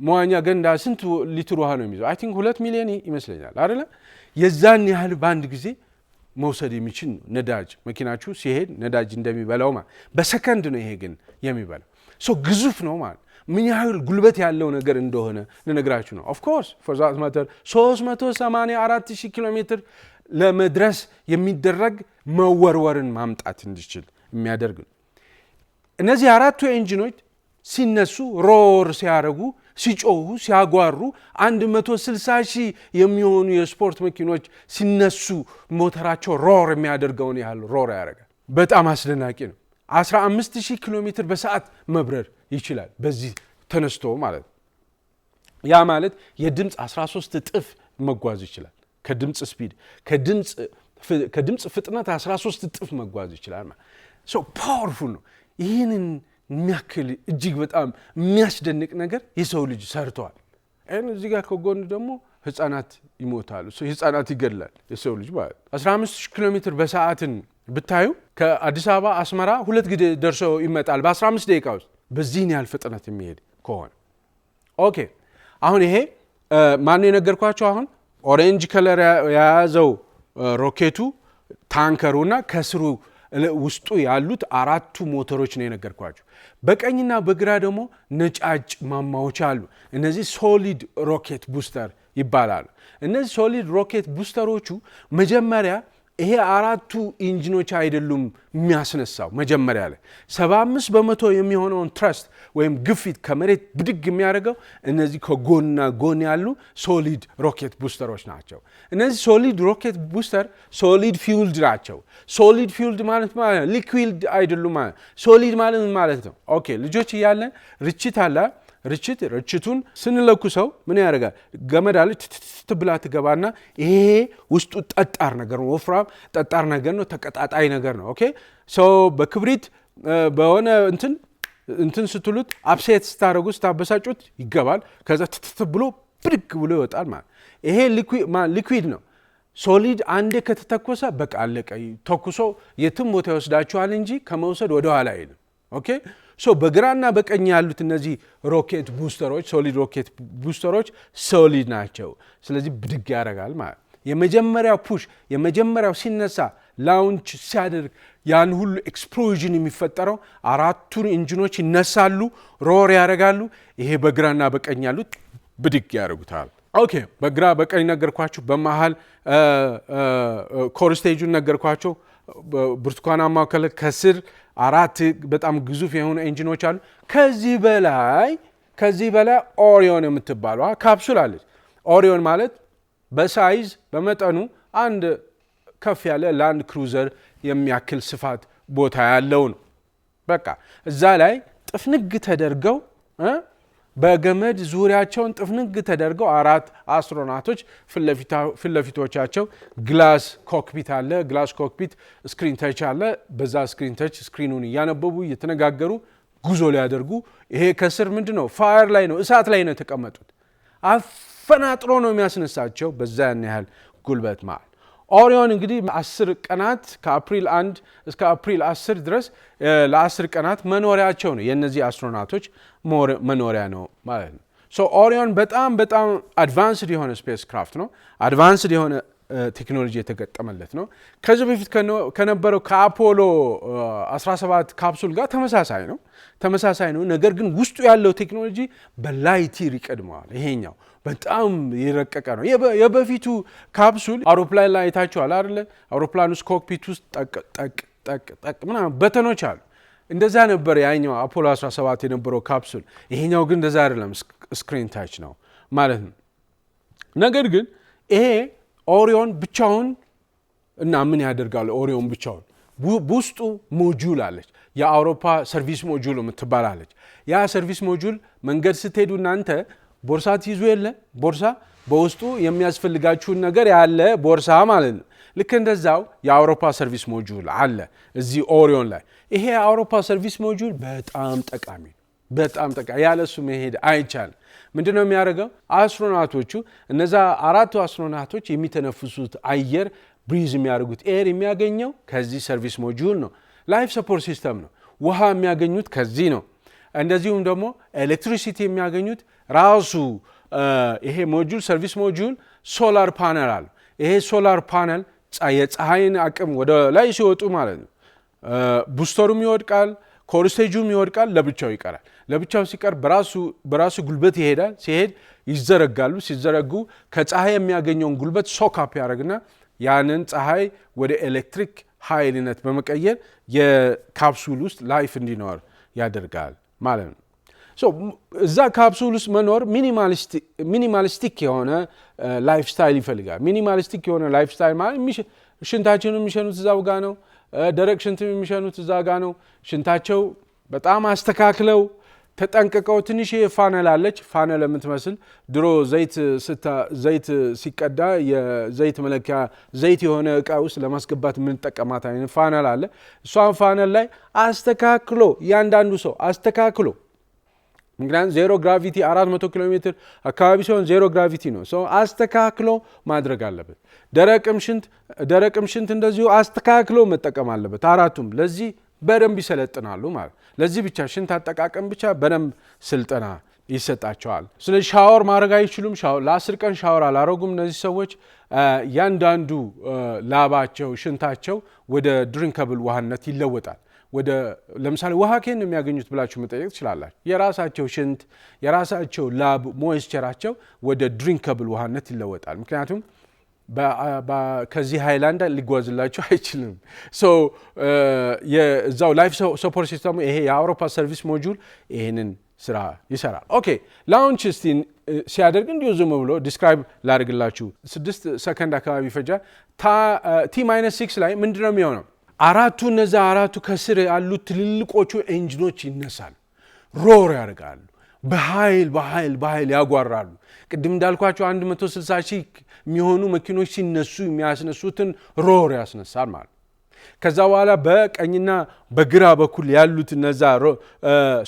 መዋኛ ገንዳ ስንት ሊትር ውሃ ነው የሚይዘው? አይ ቲንክ 2 ሚሊዮን ይመስለኛል አይደለ? የዛን ያህል በአንድ ጊዜ መውሰድ የሚችል ነዳጅ መኪናችሁ ሲሄድ ነዳጅ እንደሚበላው ማለት በሰከንድ ነው። ይሄ ግን የሚበላው ግዙፍ ነው ማለት ምን ያህል ጉልበት ያለው ነገር እንደሆነ ልነግራችሁ ነው። ኦፍ ኮርስ ፎር ዛት ማተር 384,000 ኪሎ ሜትር ለመድረስ የሚደረግ መወርወርን ማምጣት እንዲችል የሚያደርግ ነው። እነዚህ አራቱ ኢንጂኖች ሲነሱ ሮር ሲያረጉ ሲጮሁ ሲያጓሩ 160,000 የሚሆኑ የስፖርት መኪኖች ሲነሱ ሞተራቸው ሮር የሚያደርገውን ያህል ሮር ያደርጋል። በጣም አስደናቂ ነው። 15,000 ኪሎ ሜትር በሰዓት መብረር ይችላል በዚህ ተነስቶ ማለት ነው። ያ ማለት የድምፅ 13 እጥፍ መጓዝ ይችላል። ከድምፅ ስፒድ ከድምፅ ፍጥነት 13 እጥፍ መጓዝ ይችላል ማለት ፓወርፉል ነው። ይህንን የሚያክል እጅግ በጣም የሚያስደንቅ ነገር የሰው ልጅ ሰርተዋል። እዚህ ጋር ከጎን ደግሞ ህፃናት ይሞታሉ። ህፃናት ይገድላል የሰው ልጅ ማለት 15,000 ኪሎ ሜትር በሰዓትን ብታዩ ከአዲስ አበባ አስመራ 2 ጊዜ ደርሶ ይመጣል በ15 ደቂቃ ውስጥ በዚህን ያህል ፍጥነት የሚሄድ ከሆነ። ኦኬ አሁን ይሄ ማን የነገርኳቸው አሁን ኦሬንጅ ከለር የያዘው ሮኬቱ ታንከሩና ከስሩ ውስጡ ያሉት አራቱ ሞተሮች ነው የነገርኳቸው። በቀኝና በግራ ደግሞ ነጫጭ ማማዎች አሉ። እነዚህ ሶሊድ ሮኬት ቡስተር ይባላሉ። እነዚህ ሶሊድ ሮኬት ቡስተሮቹ መጀመሪያ ይሄ አራቱ ኢንጂኖች አይደሉም የሚያስነሳው። መጀመሪያ ላይ 75% የሚሆነውን ትረስት ወይም ግፊት ከመሬት ብድግ የሚያደርገው እነዚህ ከጎንና ጎን ያሉ ሶሊድ ሮኬት ቡስተሮች ናቸው። እነዚህ ሶሊድ ሮኬት ቡስተር ሶሊድ ፊውልድ ናቸው። ሶሊድ ፊውልድ ማለት ሊኩዊድ አይደሉም ማለት ሶሊድ ማለት ነው። ኦኬ ልጆች እያለን ርችት አለ። ርችቱን ስንለኩሰው ምን ያደርጋል? ገመድ አለች ትብላ ትገባና ይሄ ውስጡ ጠጣር ነገር ነው፣ ወፍራም ጠጣር ነገር ነው፣ ተቀጣጣይ ነገር ነው። ኦኬ በክብሪት በሆነ እንትን ስትሉት አፕሴት ስታረጉ ስታበሳጩት ይገባል። ከዛ ብሎ ብድግ ብሎ ይወጣል ማለት ይሄ ሊኩዊድ ነው። ሶሊድ አንዴ ከተተኮሰ በቃ አለቀ። ተኩሶ የትም ቦታ ይወስዳችኋል እንጂ ከመውሰድ ወደ ኋላ አይልም። ኦኬ በግራና በቀኝ ያሉት እነዚህ ሮኬት ቡስተሮች ሶሊድ ሮኬት ቡስተሮች ሶሊድ ናቸው። ስለዚህ ብድግ ያደርጋል ማለት የመጀመሪያው ፑሽ የመጀመሪያው ሲነሳ ላውንች ሲያደርግ ያን ሁሉ ኤክስፕሎዥን የሚፈጠረው አራቱን ኢንጂኖች ይነሳሉ፣ ሮር ያደርጋሉ። ይሄ በግራና በቀኝ ያሉት ብድግ ያደርጉታል። ኦኬ በግራ በቀኝ ነገርኳችሁ። በመሃል ኮር ስቴጁን ነገርኳችሁ። ብርቱካናማ ከለር ከስር አራት በጣም ግዙፍ የሆኑ ኢንጂኖች አሉ። ከዚህ በላይ ኦሪዮን የምትባለው ካፕሱል አለች። ኦሪዮን ማለት በሳይዝ በመጠኑ አንድ ከፍ ያለ ላንድ ክሩዘር የሚያክል ስፋት ቦታ ያለው ነው። በቃ እዛ ላይ ጥፍንግ ተደርገው በገመድ ዙሪያቸውን ጥፍንግ ተደርገው አራት አስትሮናቶች ፊትለፊቶቻቸው ግላስ ኮክፒት አለ። ግላስ ኮክፒት ስክሪን ተች አለ። በዛ ስክሪን ተች ስክሪኑን እያነበቡ እየተነጋገሩ ጉዞ ሊያደርጉ ይሄ ከስር ምንድነው ፋየር ላይ ነው፣ እሳት ላይ ነው የተቀመጡት። አፈናጥሮ ነው የሚያስነሳቸው በዛ ያን ያህል ጉልበት ማለት። ኦሪዮን እንግዲህ 10 ቀናት ከአፕሪል 1 እስከ አፕሪል 10 ድረስ ለ10 ቀናት መኖሪያቸው ነው። የነዚህ አስትሮናቶች መኖሪያ ነው ማለት ነው። ኦሪዮን በጣም አድቫንስድ የሆነ ስፔስ ክራፍት ነው። አድቫንስድ የሆነ ቴክኖሎጂ የተገጠመለት ነው። ከዚህ በፊት ከነበረው ከአፖሎ 17 ካፕሱል ጋር ተመሳሳይ ነው። ነገር ግን ውስጡ ያለው ቴክኖሎጂ በላይት ይር ይቀድመዋል። ይሄኛው በጣም የረቀቀ ነው። የበፊቱ ካፕሱል አውሮፕላን ላይ አይታችኋል አይደለ? አውሮፕላን ውስጥ ኮክፒት ውስጥ ጠቅ ምናምን በተኖች አሉ። እንደዛ ነበር ያኛው አፖሎ 17 የነበረው ካፕሱል። ይሄኛው ግን እንደዛ አይደለም፣ ስክሪን ታች ነው ማለት ነው። ነገር ግን ይሄ ኦሪዮን ብቻውን እና ምን ያደርጋል? ኦሪዮን ብቻውን በውስጡ ሞጁል አለች፣ የአውሮፓ ሰርቪስ ሞጁል የምትባላለች። ያ ሰርቪስ ሞጁል መንገድ ስትሄዱ እናንተ ቦርሳ ትይዙ የለ ቦርሳ በውስጡ የሚያስፈልጋችሁን ነገር ያለ ቦርሳ ማለት ነው። ልክ እንደዛው የአውሮፓ ሰርቪስ ሞጁል አለ እዚህ ኦሪዮን ላይ። ይሄ የአውሮፓ ሰርቪስ ሞጁል በጣም ጠቃሚ ያለሱ መሄድ አይቻልም። ምንድነው የሚያደርገው? አስትሮናውቶቹ እነዛ 4 አስትሮናውቶች የሚተነፍሱት አየር ብሪዝ የሚያደርጉት ኤር የሚያገኘው ከዚህ ሰርቪስ ሞጁል ነው። ላይፍ ሰፖርት ሲስተም ነው። ውሃ የሚያገኙት ከዚህ ነው። እንደዚሁም ደግሞ ኤሌክትሪሲቲ የሚያገኙት ራሱ ይሄ ሞጁል ሰርቪስ ሞጁል ሶላር ፓነል አለ። ይሄ ሶላር ፓነል የፀሐይን አቅም ወደ ላይ ሲወጡ ማለት ነው ቡስተሩም ይወድቃል፣ ኮርስቴጁም ይወድቃል፣ ለብቻው ይቀራል። ለብቻው ሲቀር በራሱ ጉልበት ይሄዳል። ሲሄድ ይዘረጋሉ። ሲዘረጉ ከፀሐይ የሚያገኘውን ጉልበት ሶካፕ ያደርግና ያንን ፀሐይ ወደ ኤሌክትሪክ ኃይልነት በመቀየር የካፕሱል ውስጥ ላይፍ እንዲኖር ያደርጋል ማለት ነው። እዛ ካፕሱል ውስጥ መኖር ሚኒማሊስቲክ የሆነ ላይፍ ስታይል ይፈልጋል። ሚኒማሊስቲክ የሆነ ላይፍ ስታይል ማለት ሽንታቸውን የሚሸኑት እዛው ጋ ነው። ደረቅ ሽንት የሚሸኑት እዛ ጋ ነው። ሽንታቸው በጣም አስተካክለው ተጠንቅቀው ትንሽ ፋነል አለች፣ ፋነል የምትመስል ድሮ ዘይት ሲቀዳ የዘይት መለኪያ ዘይት የሆነ እቃ ውስጥ ለማስገባት የምንጠቀማት አይነት ፋነል አለ። እሷን ፋነል ላይ አስተካክሎ እያንዳንዱ ሰው አስተካክሎ ምክንያቱም ዜሮ ግራቪቲ 400 ኪሎ ሜትር አካባቢ ሲሆን ዜሮ ግራቪቲ ነው። ሰው አስተካክሎ ማድረግ አለበት። ደረቅም ሽንት እንደዚሁ አስተካክሎ መጠቀም አለበት። አራቱም ለዚህ በደንብ ይሰለጥናሉ ማለት። ለዚህ ብቻ ሽንት አጠቃቀም ብቻ በደንብ ስልጠና ይሰጣቸዋል። ስለዚህ ሻወር ማድረግ አይችሉም። ለ10 ቀን ሻወር አላረጉም እነዚህ ሰዎች። ያንዳንዱ ላባቸው ሽንታቸው ወደ ድሪንከብል ውሃነት ይለወጣል። ለምሳሌ ውሃ ከየት ነው የሚያገኙት ብላችሁ መጠየቅ ትችላላችሁ። የራሳቸው ሽንት የራሳቸው ላብ ሞይስቸራቸው ወደ ድሪንከብል ውሃነት ይለወጣል። ምክንያቱም ከዚህ ሃይላንድ ሊጓዝላቸው አይችልም። የዛው ላይፍ ሰፖርት ሲስተሙ ይሄ የአውሮፓ ሰርቪስ ሞጁል ይሄንን ስራ ይሰራል። ኦኬ ላውንች እስቲ ሲያደርግ እንዲሁ ዝም ብሎ ዲስክራይብ ላድርግላችሁ። 6 ሰከንድ አካባቢ ይፈጃል። T-6 ላይ ምንድነው የሚሆነው? እነዛ አራቱ ከስር ያሉት ትልልቆቹ ኤንጂኖች ይነሳሉ፣ ሮር ያደርጋሉ፣ በኃይል ያጓራሉ። ቅድም እንዳልኳቸው 160 ሺህ የሚሆኑ መኪኖች ሲነሱ የሚያስነሱትን ሮር ያስነሳል ማለት። ከዛ በኋላ በቀኝና በግራ በኩል ያሉት እነዛ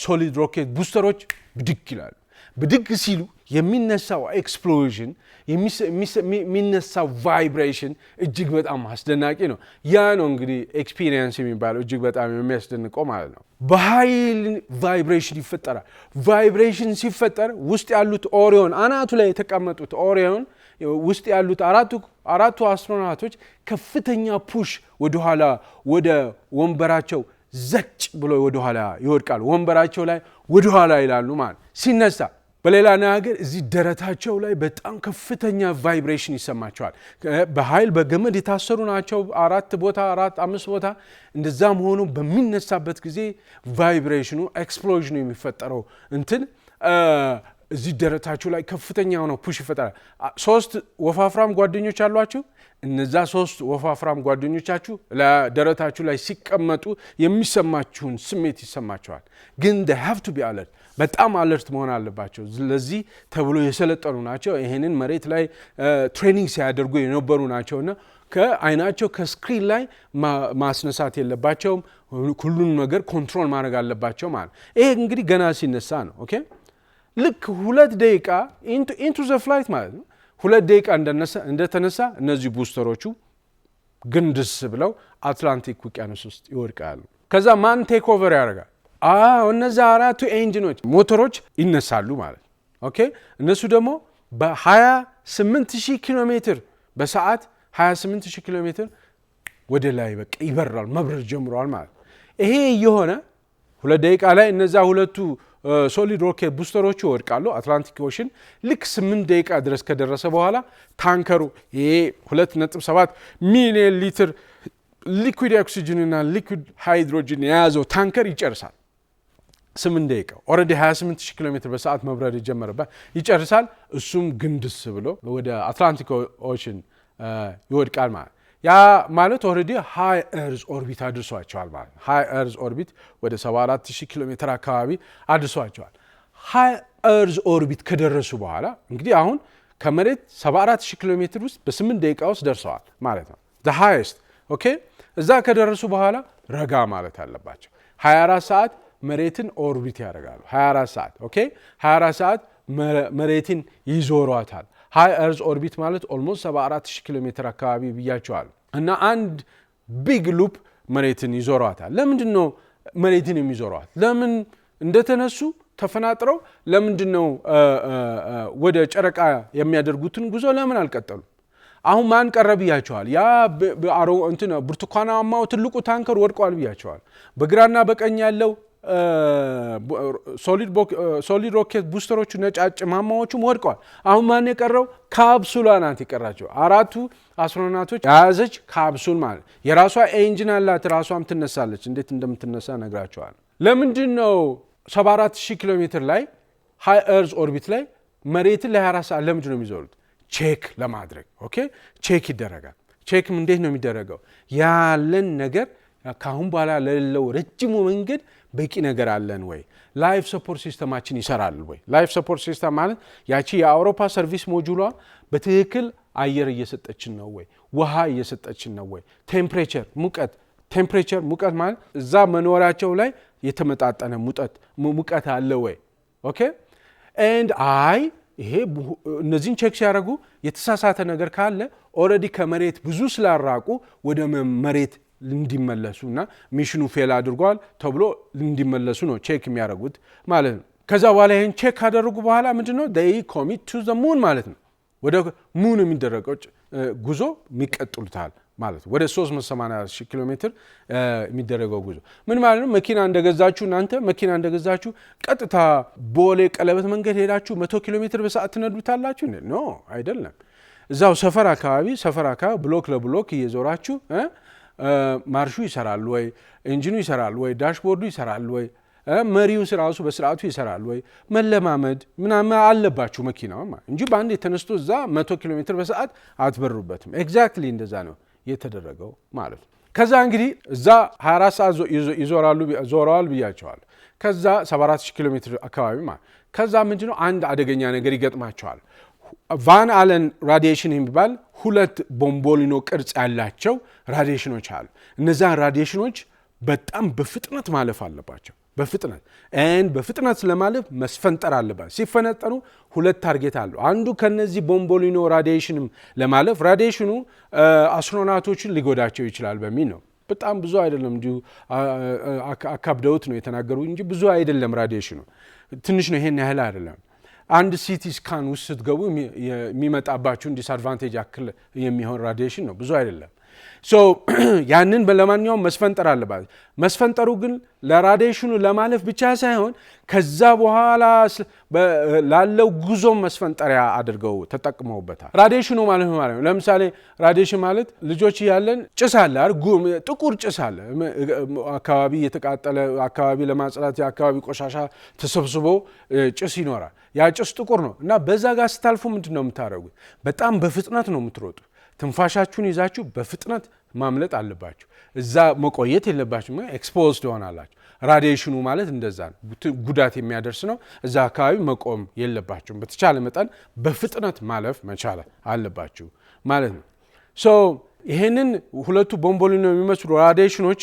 ሶሊድ ሮኬት ቡስተሮች ብድግ ይላሉ። ብድግ ሲሉ የሚነሳው ኤክስፕሎዥን የሚነሳው ቫይብሬሽን እጅግ በጣም አስደናቂ ነው። ያ ነው እንግዲህ ኤክስፒሪየንስ የሚባለው እጅግ በጣም የሚያስደንቀው ማለት ነው። በኃይል ቫይብሬሽን ይፈጠራል። ቫይብሬሽን ሲፈጠር ውስጥ ያሉት ኦሪዮን አናቱ ላይ የተቀመጡት ኦሪዮን ውስጥ ያሉት አራቱ አስትሮናውቶች ከፍተኛ ፑሽ ወደኋላ ወደ ወንበራቸው ዘጭ ብሎ ወደኋላ ይወድቃሉ። ወንበራቸው ላይ ወደኋላ ይላሉ ማለት ሲነሳ። በሌላ ነገር እዚህ ደረታቸው ላይ በጣም ከፍተኛ ቫይብሬሽን ይሰማቸዋል። በኃይል በገመድ የታሰሩ ናቸው። 5 ቦታ እንደዛም ሆኖ በሚነሳበት ጊዜ ቫይብሬሽኑ ኤክስፕሎዥኑ የሚፈጠረው እዚህ ደረታቸው ላይ ከፍተኛ ሆኖ ፑሽ ይፈጠራል። 3 ወፋፍራም ጓደኞች አሏችሁ። እነዛ 3 ወፋፍራም ጓደኞቻችሁ ለደረታችሁ ላይ ሲቀመጡ የሚሰማችሁን ስሜት ይሰማቸዋል። ግን they have to be alert በጣም አለርት መሆን አለባቸው። ስለዚህ ተብሎ የሰለጠኑ ናቸው። ይሄንን መሬት ላይ ትሬኒንግ ሲያደርጉ የነበሩ ናቸውና ከአይናቸው ከስክሪን ላይ ማስነሳት የለባቸውም። ሁሉን ነገር ኮንትሮል ማድረግ አለባቸው ማለት። ይሄ እንግዲህ ገና ሲነሳ ነው። ኦኬ ልክ 2 ደቂቃ ኢንቱ ዘ ፍላይት ማለት ነው። 2 ደቂቃ እንደተነሳ እነዚህ ቡስተሮቹ ግንድስ ብለው አትላንቲክ ውቅያኖስ ውስጥ ይወድቃሉ። ከዛ ማን ቴክ ኦቨር ያደርጋል? እነዛ 4 ኤንጂኖች ሞተሮች ይነሳሉ ማለት። ኦኬ እነሱ ደግሞ በ28000 ኪሎ ሜትር በሰዓት 28000 ኪሎ ሜትር ወደ ላይ በቃ ይበራል መብረር ጀምሯል ማለት ይሄ የሆነ 2 ደቂቃ ላይ እነዛ ሁለቱ ሶሊድ ሮኬት ቡስተሮቹ ወድቃሉ አትላንቲክ ኦሽን ልክ 8 ደቂቃ ድረስ ከደረሰ በኋላ ታንከሩ ይሄ 2.7 ሚሊዮን ሊትር ሊኩዊድ ኦክሲጅን እና ሊኩዊድ ሃይድሮጅን የያዘው ታንከር ይጨርሳል 8 ደቂቃ ኦሬዲ 28000 ኪሎ ሜትር በሰዓት መብረር ይጀምራል ይጨርሳል እሱም ግንድስ ብሎ ወደ አትላንቲክ ኦሽን ይወድቃል ማለት ያ ማለት ኦሬዲ ሃይ ኤርዝ ኦርቢት አድርሷቸዋል ማለት ሃይ ኤርዝ ኦርቢት ወደ 74000 ኪሎ ሜትር አካባቢ አድርሷቸዋል ሃይ ኤርዝ ኦርቢት ከደረሱ በኋላ እንግዲህ አሁን ከመሬት 74000 ኪሎ ሜትር ውስጥ በ8 ደቂቃ ውስጥ ደርሰዋል ማለት ነው the highest ኦኬ እዛ ከደረሱ በኋላ ረጋ ማለት አለባቸው 24 ሰዓት መሬትን ኦርቢት ያደርጋሉ 24 ሰዓት ኦኬ 24 ሰዓት መሬትን ይዞሯታል ሃይ ኤርዝ ኦርቢት ማለት ኦልሞስት 74000 ኪሎ ሜትር አካባቢ ብያቸዋል እና አንድ ቢግ ሉፕ መሬትን ይዞሯታል ለምንድነው መሬትን የሚዞሯት ለምን እንደተነሱ ተፈናጥረው ለምንድነው ወደ ጨረቃ የሚያደርጉትን ጉዞ ለምን አልቀጠሉ አሁን ማን ቀረብ ያቻዋል ያ እንትን ብርቱካናማው ትልቁ ታንከር ወድቋል ብያቸዋል በግራና በቀኝ ያለው ሶሊድ ሮኬት ቡስተሮቹ ነጫጭ ማማዎቹም ወድቀዋል አሁን ማን የቀረው ካፕሱላ ናት የቀራቸው አራቱ አስትሮናውቶች ያዘች ካፕሱል ማለት የራሷ ኢንጂን አላት ራሷም ትነሳለች እንዴት እንደምትነሳ ነግራቸዋል ለምንድነው 74000 ኪሎ ሜትር ላይ ሃይ ኤርዝ ኦርቢት ላይ መሬትን ለ24 ሰዓት ለምንድነው የሚዞሩት ቼክ ለማድረግ ኦኬ ቼክ ይደረጋል ቼክም እንዴት ነው የሚደረገው ያለን ነገር ካሁን በኋላ ለሌለው ረጅሙ መንገድ በቂ ነገር አለን ወይ ላይፍ ሰፖርት ሲስተማችን ይሰራል ወይ ላይፍ ሰፖርት ሲስተም ማለት ያቺ የአውሮፓ ሰርቪስ ሞጁሏ በትክክል አየር እየሰጠችን ነው ወይ ውሃ እየሰጠችን ነው ወይ ቴምፕሬቸር ሙቀት ማለት እዛ መኖራቸው ላይ የተመጣጠነ ሙቀት አለ ወይ ኦኬ and ይሄ እነዚህን ቼክ ሲያደርጉ የተሳሳተ ነገር ካለ ኦሬዲ ከመሬት ብዙ ስላራቁ ወደ መሬት እንዲመለሱና ሚሽኑ ፌል አድርጓል ተብሎ እንዲመለሱ ነው ቼክ የሚያደርጉት ማለት ነው ከዛ በኋላ ይሄን ቼክ ካደረጉ በኋላ ምንድነው they commit to the moon ማለት ነው ወደ ሙን የሚደረገው ጉዞ የሚቀጥሉታል ማለት ወደ 380,000 ኪሎ ሜትር የሚደረገው ጉዞ ምን ማለት ነው መኪና እንደገዛችሁ እናንተ መኪና እንደገዛችሁ ቀጥታ ቦሌ ቀለበት መንገድ ሄዳችሁ 100 ኪሎ ሜትር በሰዓት ትነዱታላችሁ ኖ አይደለም እዛው ሰፈር አካባቢ ብሎክ ለብሎክ እየዞራችሁ ማርሹ ይሰራል ወይ ኢንጂኑ ይሰራል ወይ ዳሽቦርዱ ይሰራል ወይ መሪው ራሱ በስርዓቱ ይሰራል ወይ መለማመድ ምናምን አለባችሁ መኪናው እንጂ ባንዴ ተነስቶ እዛ 100 ኪሎ ሜትር በሰዓት አትበሩበትም ኤግዛክትሊ እንደዛ ነው የተደረገው ማለት ነው ከዛ እንግዲህ እዛ 24 ሰዓት ዞረዋል ብያቸዋል ከዛ 74000 ኪሎ ሜትር አካባቢ ማለት ከዛ ምንድነው አንድ አደገኛ ነገር ይገጥማቸዋል ቫን አለን ራዲዬሽን የሚባል ሁለት ቦምቦሊኖ ቅርጽ ያላቸው ራዲዬሽኖች አሉ እነዛ ራዲዬሽኖች በጣም በፍጥነት ማለፍ አለባቸው በፍጥነት ለማለፍ መስፈንጠር አለባቸው ሲፈነጠሩ ሁለት ታርጌት አሉ አንዱ ከነዚህ ቦምቦሊኖ ራዲዬሽንም ለማለፍ ራዲዬሽኑ አስትሮናውቶችን ሊጎዳቸው ይችላል በሚል ነው በጣም ብዙ አይደለም እንጂ አካብደውት ነው የተናገሩ እንጂ ብዙ አይደለም ራዲዬሽኑ ትንሽ ነው ይሄን ያህል አይደለም አንድ ሲቲ ስካን ውስጥ ስትገቡ የሚመጣባችሁ ዲስአድቫንቴጅ አክል የሚሆን ራዲዬሽን ነው ብዙ አይደለም ሶ ያንን ለማንኛውም መስፈንጠር አለባት መስፈንጠሩ ግን ለራዲዬሽኑ ለማለፍ ብቻ ሳይሆን ከዛ በኋላ ላለው ጉዞ መስፈንጠሪያ አድርገው ተጠቅመውበታል ራዲዬሽኑ ማለት ነው ለምሳሌ ራዲዬሽን ማለት ልጆች ያለን ጭስ አለ ጥቁር ጭስ አለ አካባቢ የተቃጠለ አካባቢ ለማጽዳት የአካባቢ ቆሻሻ ተሰብስቦ ጭስ ይኖራል ያ ጭስ ጥቁር ነው እና በዛ ጋር ስታልፉ ምንድነው የምታደርጉት በጣም በፍጥነት ነው የምትሮጡ ትንፋሻችሁን ይዛችሁ በፍጥነት ማምለጥ አለባችሁ እዛ መቆየት የለባችሁ ኤክስፖዝድ ሆናላችሁ ራዲዬሽኑ ማለት እንደዛ ነው ጉዳት የሚያደርስ ነው እዛ አካባቢ መቆም የለባችሁ በተቻለ መጠን በፍጥነት ማለፍ መቻል አለባችሁ ማለት ነው ሶ ይሄንን ሁለቱ ቦምቦሊኖ የሚመስሉ ራዲዬሽኖች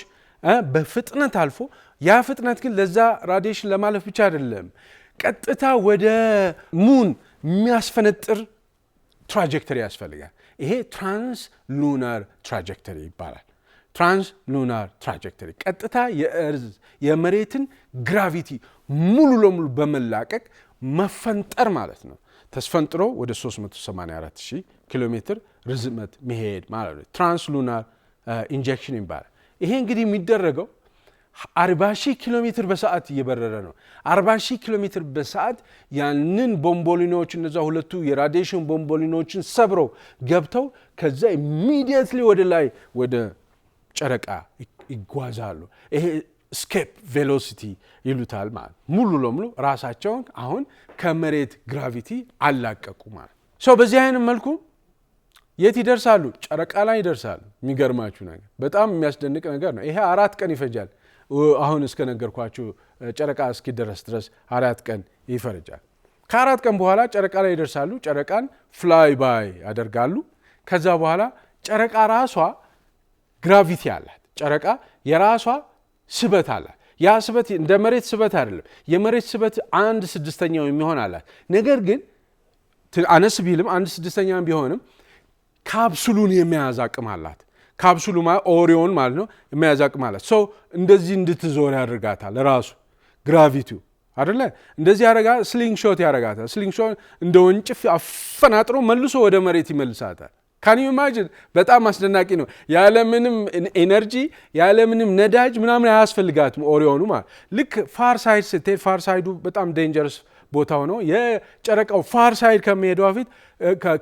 በፍጥነት አልፎ ያ ፍጥነት ግን ለዛ ራዲዬሽን ለማለፍ ብቻ አይደለም ቀጥታ ወደ ሙን የሚያስፈነጥር ትራጀክተሪ ያስፈልጋል ይሄ ትራንስ ሉናር ትራጀክተሪ ይባላል ትራንስ ሉናር ትራጀክተሪ ቀጥታ የመሬትን ግራቪቲ ሙሉ ለሙሉ በመላቀቅ መፈንጠር ማለት ነው ተስፈንጥሮ ወደ 384000 ኪሎ ሜትር ርዝመት መሄድ ማለት ነው። ትራንስሉናር ኢንጀክሽን ይባላል። ይሄ እንግዲህ የሚደረገው 40,000 ኪሎ ሜትር በሰዓት እየበረረ ነው። 40,000 ኪሎ ሜትር በሰዓት ያንን ቦምቦሊኖች እነዛ ሁለቱ የራዲዬሽን ቦምቦሊኖችን ሰብረው ገብተው ከዛ ኢሚዲየትሊ ወደ ላይ ወደ ጨረቃ ይጓዛሉ። ይሄ ስኬፕ ቬሎሲቲ ይሉታል ማለት ሙሉ ለሙሉ ራሳቸውን አሁን ከመሬት ግራቪቲ አላቀቁ ማለት ሰው በዚህ አይነት መልኩ የት ይደርሳሉ? ጨረቃ ላይ ይደርሳሉ። የሚገርማችሁ ነገር በጣም የሚያስደንቅ ነገር ነው። ይሄ 4 ቀን ይፈጃል። አሁን እስከነገርኳችሁ ጨረቃ እስኪደርስ ድረስ 4 ቀን ይፈጃል። ከ4 ቀን በኋላ ጨረቃ ላይ ይደርሳሉ። ጨረቃን ፍላይ ባይ ያደርጋሉ። ከዛ በኋላ ጨረቃ ራሷ ግራቪቲ አላት። ጨረቃ የራሷ ስበት አላት። ያ ስበት እንደ መሬት ስበት አይደለም። የመሬት ስበት 1/6 የሚሆን አላት። ነገር ግን አነስ ቢልም 1/6 ቢሆንም ካፕሱሉን የመያዝ አቅም አላት። ካፕሱሉ ኦሪዮን ማለት ነው የመያዝ አቅም አላት። ሶ እንደዚህ እንድትዞር ያደርጋታል ራሱ ግራቪቲው አይደለ? እንደዚህ ያደርጋ ስሊንግ ሾት ያደርጋታል። ስሊንግ ሾት እንደ ወንጭፍ አፈናጥሮ መልሶ ወደ መሬት ይመልሳታል። ካን ዩ ኢማጂን? በጣም አስደናቂ ነው። ያለምንም ኤነርጂ ያለምንም ነዳጅ ምናምን አያስፈልጋትም ኦሪዮኑ ማለት። ልክ ፋር ሳይድ ስትሄድ ፋር ሳይዱ በጣም ዴንጀረስ ቦታው ነው። የጨረቃው ፋር ሳይድ ከመሄዷ በፊት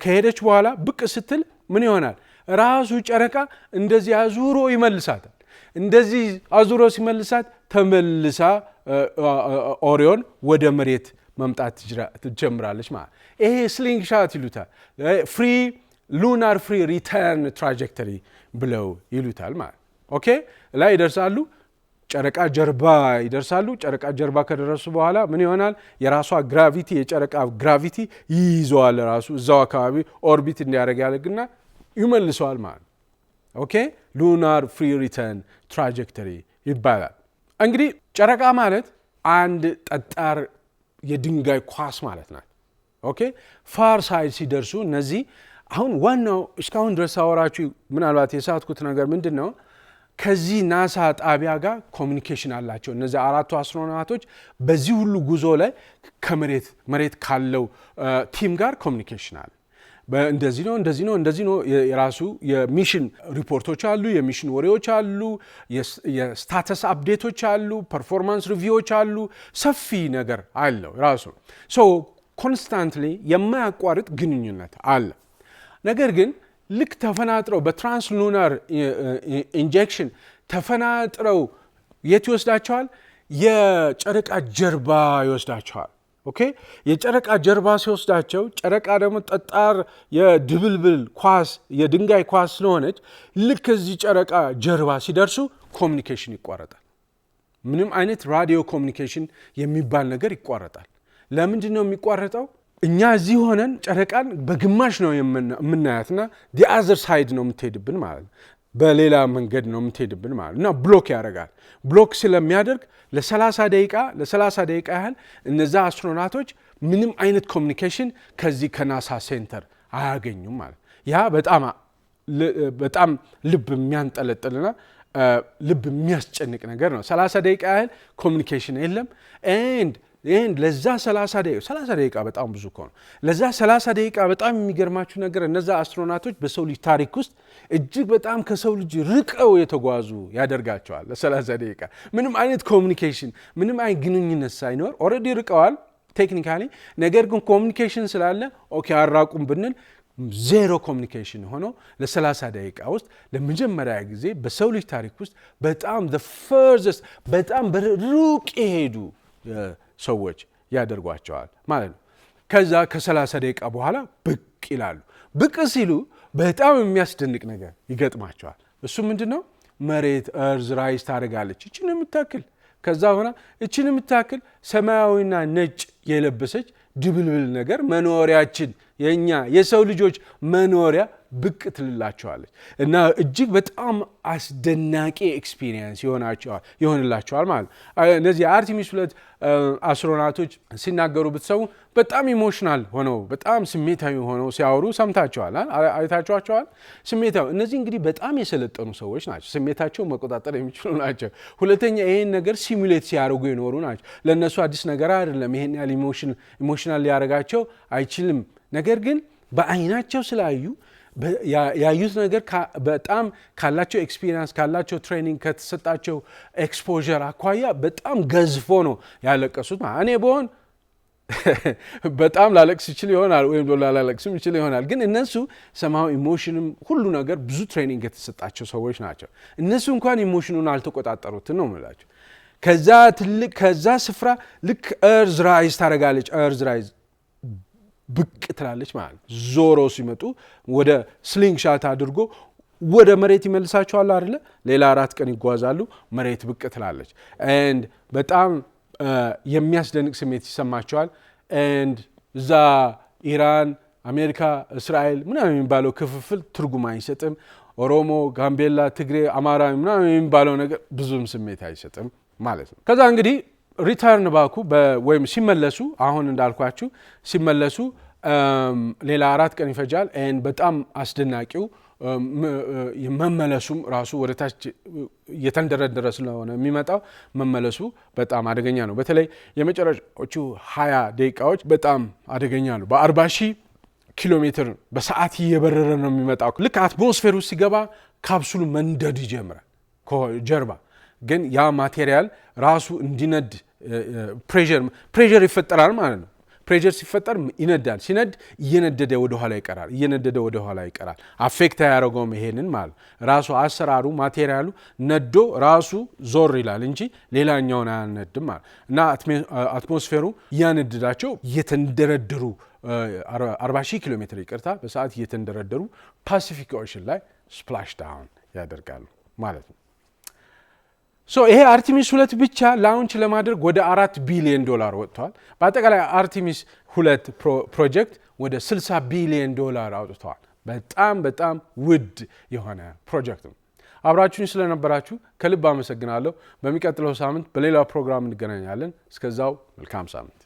ከሄደች በኋላ ብቅ ስትል ምን ይሆናል? ራሱ ጨረቃ እንደዚህ አዙሮ ይመልሳታል። እንደዚህ አዙሮ ሲመልሳት ተመልሳ ኦሪዮን ወደ መሬት መምጣት ትጀምራለች ማለት። ይሄ ስሊንግ ሻት ይሉታል። ፍሪ ሉናር ፍሪ ሪተርን ትራጀክተሪ ብለው ይሉታል ማለት። ኦኬ ላይ ይደርሳሉ። ጨረቃ ጀርባ ይደርሳሉ። ጨረቃ ጀርባ ከደረሱ በኋላ ምን ይሆናል? የራሷ ግራቪቲ የጨረቃ ግራቪቲ ይይዘዋል። ራሱ እዛው አካባቢ ኦርቢት እንዲያደርግ ያደርግና ይመልሰዋል ማለት። ኦኬ ሉናር ፍሪ ሪተርን ትራጀክተሪ ይባላል። እንግዲህ ጨረቃ ማለት አንድ ጠጣር የድንጋይ ኳስ ማለት ናት። ኦኬ ፋር ሳይድ ሲደርሱ እነዚህ አሁን ዋናው እስካሁን ድረስ አወራችሁ ምናልባት የሳትኩት ነገር ምንድን ነው? ከዚህ ናሳ ጣቢያ ጋር ኮሚኒኬሽን አላቸው። እነዚህ 4ቱ አስትሮናውቶች በዚህ ሁሉ ጉዞ ላይ ከመሬት ካለው ቲም ጋር ኮሚኒኬሽን አለ። እንደዚህ ነው የራሱ የሚሽን ሪፖርቶች አሉ፣ የሚሽን ወሬዎች አሉ፣ የስታተስ አፕዴቶች አሉ፣ ፐርፎርማንስ ሪቪዎች አሉ። ሰፊ ነገር አለው ራሱ። ሶ ኮንስታንትሊ የማያቋርጥ ግንኙነት አለ። ነገር ግን ልክ ተፈናጥረው በትራንስሉናር ኢንጀክሽን ተፈናጥረው የት ይወስዳቸዋል? የጨረቃ ጀርባ ይወስዳቸዋል። ኦኬ የጨረቃ ጀርባ ሲወስዳቸው ጨረቃ ደግሞ ጠጣር የድብልብል ኳስ የድንጋይ ኳስ ስለሆነች ልክ እዚህ ጨረቃ ጀርባ ሲደርሱ ኮሚኒኬሽን ይቋረጣል። ምንም አይነት ራዲዮ ኮሚኒኬሽን የሚባል ነገር ይቋረጣል። ለምንድን ነው የሚቋረጠው? እኛ እዚህ ሆነን ጨረቃን በግማሽ ነው የምናያትና ዲ አዘር ሳይድ ነው የምትሄድብን ማለት ነው። በሌላ መንገድ ነው የምትሄድብን ማለት እና ብሎክ ያደርጋል። ብሎክ ስለሚያደርግ ለ30 ደቂቃ ያህል እነዛ አስትሮናቶች ምንም አይነት ኮሚኒኬሽን ከዚህ ከናሳ ሴንተር አያገኙም ማለት። ያ በጣም ልብ የሚያንጠለጥልና ልብ የሚያስጨንቅ ነገር ነው። 30 ደቂቃ ያህል ኮሚኒኬሽን የለም። ለዛ 30 ደቂቃ በጣም ብዙ እኮ ነው። ለዛ 30 ደቂቃ በጣም የሚገርማችሁ ነገር እነዛ አስትሮናቶች በሰው ልጅ ታሪክ ውስጥ እጅግ በጣም ከሰው ልጅ ርቀው የተጓዙ ያደርጋቸዋል። ለ30 ደቂቃ ምንም አይነት ኮሚኒኬሽን ምንም አይነት ግንኙነት ሳይኖር ኦልሬዲ ርቀዋል ቴክኒካሊ። ነገር ግን ኮሚኒኬሽን ስላለ ኦኬ አራቁም ብንል ዜሮ ኮሚኒኬሽን ሆኖ ለ30 ደቂቃ ውስጥ ለመጀመሪያ ጊዜ በሰው ልጅ ታሪክ ውስጥ በጣም በጣም በሩቅ የሄዱ ሰዎች ያደርጓቸዋል ማለት ነው። ከዛ ከ30 ደቂቃ በኋላ ብቅ ይላሉ። ብቅ ሲሉ በጣም የሚያስደንቅ ነገር ይገጥማቸዋል። እሱ ምንድነው? መሬት እርዝ ራይዝ ታደርጋለች እቺን የምታክል። ከዛ ሆና እቺን የምታክል ሰማያዊና ነጭ የለበሰች ድብልብል ነገር መኖሪያችን የኛ የሰው ልጆች መኖሪያ ብቅ ትልላቸዋለች እና እጅግ በጣም አስደናቂ ኤክስፒሪየንስ ይሆንላቸዋል ማለት ነው። እነዚህ አርቴሚስ 2 አስትሮናውቶች ሲናገሩ ብትሰሙ በጣም ኢሞሽናል ሆነው በጣም ስሜታዊ ሆነው ሲያወሩ ሰምታቸዋል፣ አይታቸዋቸዋል። ስሜታዊ እነዚህ እንግዲህ በጣም የሰለጠኑ ሰዎች ናቸው። ስሜታቸው መቆጣጠር የሚችሉ ናቸው። ሁለተኛ ይሄን ነገር ሲሙሌት ሲያደርጉ የኖሩ ናቸው። ለነሱ አዲስ ነገር አይደለም። ይሄን ያህል ኢሞሽናል ሊያደርጋቸው አይችልም። ነገር ግን በአይናቸው ስላዩ ያዩት ነገር በጣም ካላቸው ኤክስፒሪየንስ ካላቸው ትሬኒንግ ከተሰጣቸው ኤክስፖዠር አኳያ በጣም ገዝፎ ነው ያለቀሱት። እኔ በሆን በጣም ላለቅስ ይችል ይሆናል ወይም ላለቅስም ይችል ይሆናል። ግን እነሱ ሰማው ኢሞሽንም ሁሉ ነገር ብዙ ትሬኒንግ የተሰጣቸው ሰዎች ናቸው። እነሱ እንኳን ኢሞሽኑን አልተቆጣጠሩትም ነው የምላቸው። ከዛ ስፍራ ልክ እርዝ ራይዝ ታደርጋለች። እርዝ ራይዝ ብቅ ትላለች ማለት ዞሮ ሲመጡ ወደ ስሊንግ ሻት አድርጎ ወደ መሬት ይመልሳቸዋል አይደለ? ሌላ 4 ቀን ይጓዛሉ። መሬት ብቅ ትላለች። ኤንድ በጣም የሚያስደንቅ ስሜት ይሰማቸዋል። ኤንድ እዛ ኢራን፣ አሜሪካ፣ እስራኤል ምናምን የሚባለው ክፍፍል ትርጉም አይሰጥም። ኦሮሞ፣ ጋምቤላ፣ ትግሬ፣ አማራ ምናምን የሚባለው ነገር ብዙም ስሜት አይሰጥም ማለት ነው። ከዛ እንግዲህ ሪተርን ባኩ ወይም ሲመለሱ አሁን እንዳልኳችሁ ሲመለሱ ሌላ 4 ቀን ይፈጃል። ኤንድ በጣም አስደናቂው መመለሱም ራሱ ወደ ታች እየተንደረደረ ስለሆነ የሚመጣው መመለሱ በጣም አደገኛ ነው። በተለይ የመጨረሻዎቹ 20 ደቂቃዎች በጣም አደገኛ ነው። በ40,000 ኪሎ ሜትር በሰዓት እየበረረ ነው የሚመጣው። ልክ አትሞስፌር ውስጥ ሲገባ ካፕሱሉ መንደድ ይጀምራል ከጀርባ። ግን ያ ማቴሪያል ራሱ እንዲነድ ፕሬዠር ይፈጠራል ማለት ነው። ፕሬዠር ሲፈጠር ይነዳል። ሲነድ እየነደደ ወደ ኋላ ይቀራል። አፌክት ያደረገውም ይሄንን ማለት ራሱ አሰራሩ ማቴሪያሉ ነዶ ራሱ ዞር ይላል እንጂ ሌላኛውን አያነድም ማለት እና አትሞስፌሩ እያነደዳቸው እየተንደረደሩ 40,000 ኪሎ ሜትር በሰዓት እየተንደረደሩ ፓሲፊክ ኦሽን ላይ ስፕላሽ ዳውን ያደርጋሉ ማለት ነው። ይሄ አርቲሚስ 2 ብቻ ላውንች ለማድረግ ወደ $4 ቢሊዮን ወጥቷል። በአጠቃላይ አርቲሚስ 2 ፕሮጀክት ወደ $60 ቢሊዮን አውጥተዋል። በጣም ውድ የሆነ ፕሮጀክት ነው። አብራችሁኝ ስለነበራችሁ ከልብ አመሰግናለሁ። በሚቀጥለው ሳምንት በሌላ ፕሮግራም እንገናኛለን። እስከዛው መልካም ሳምንት።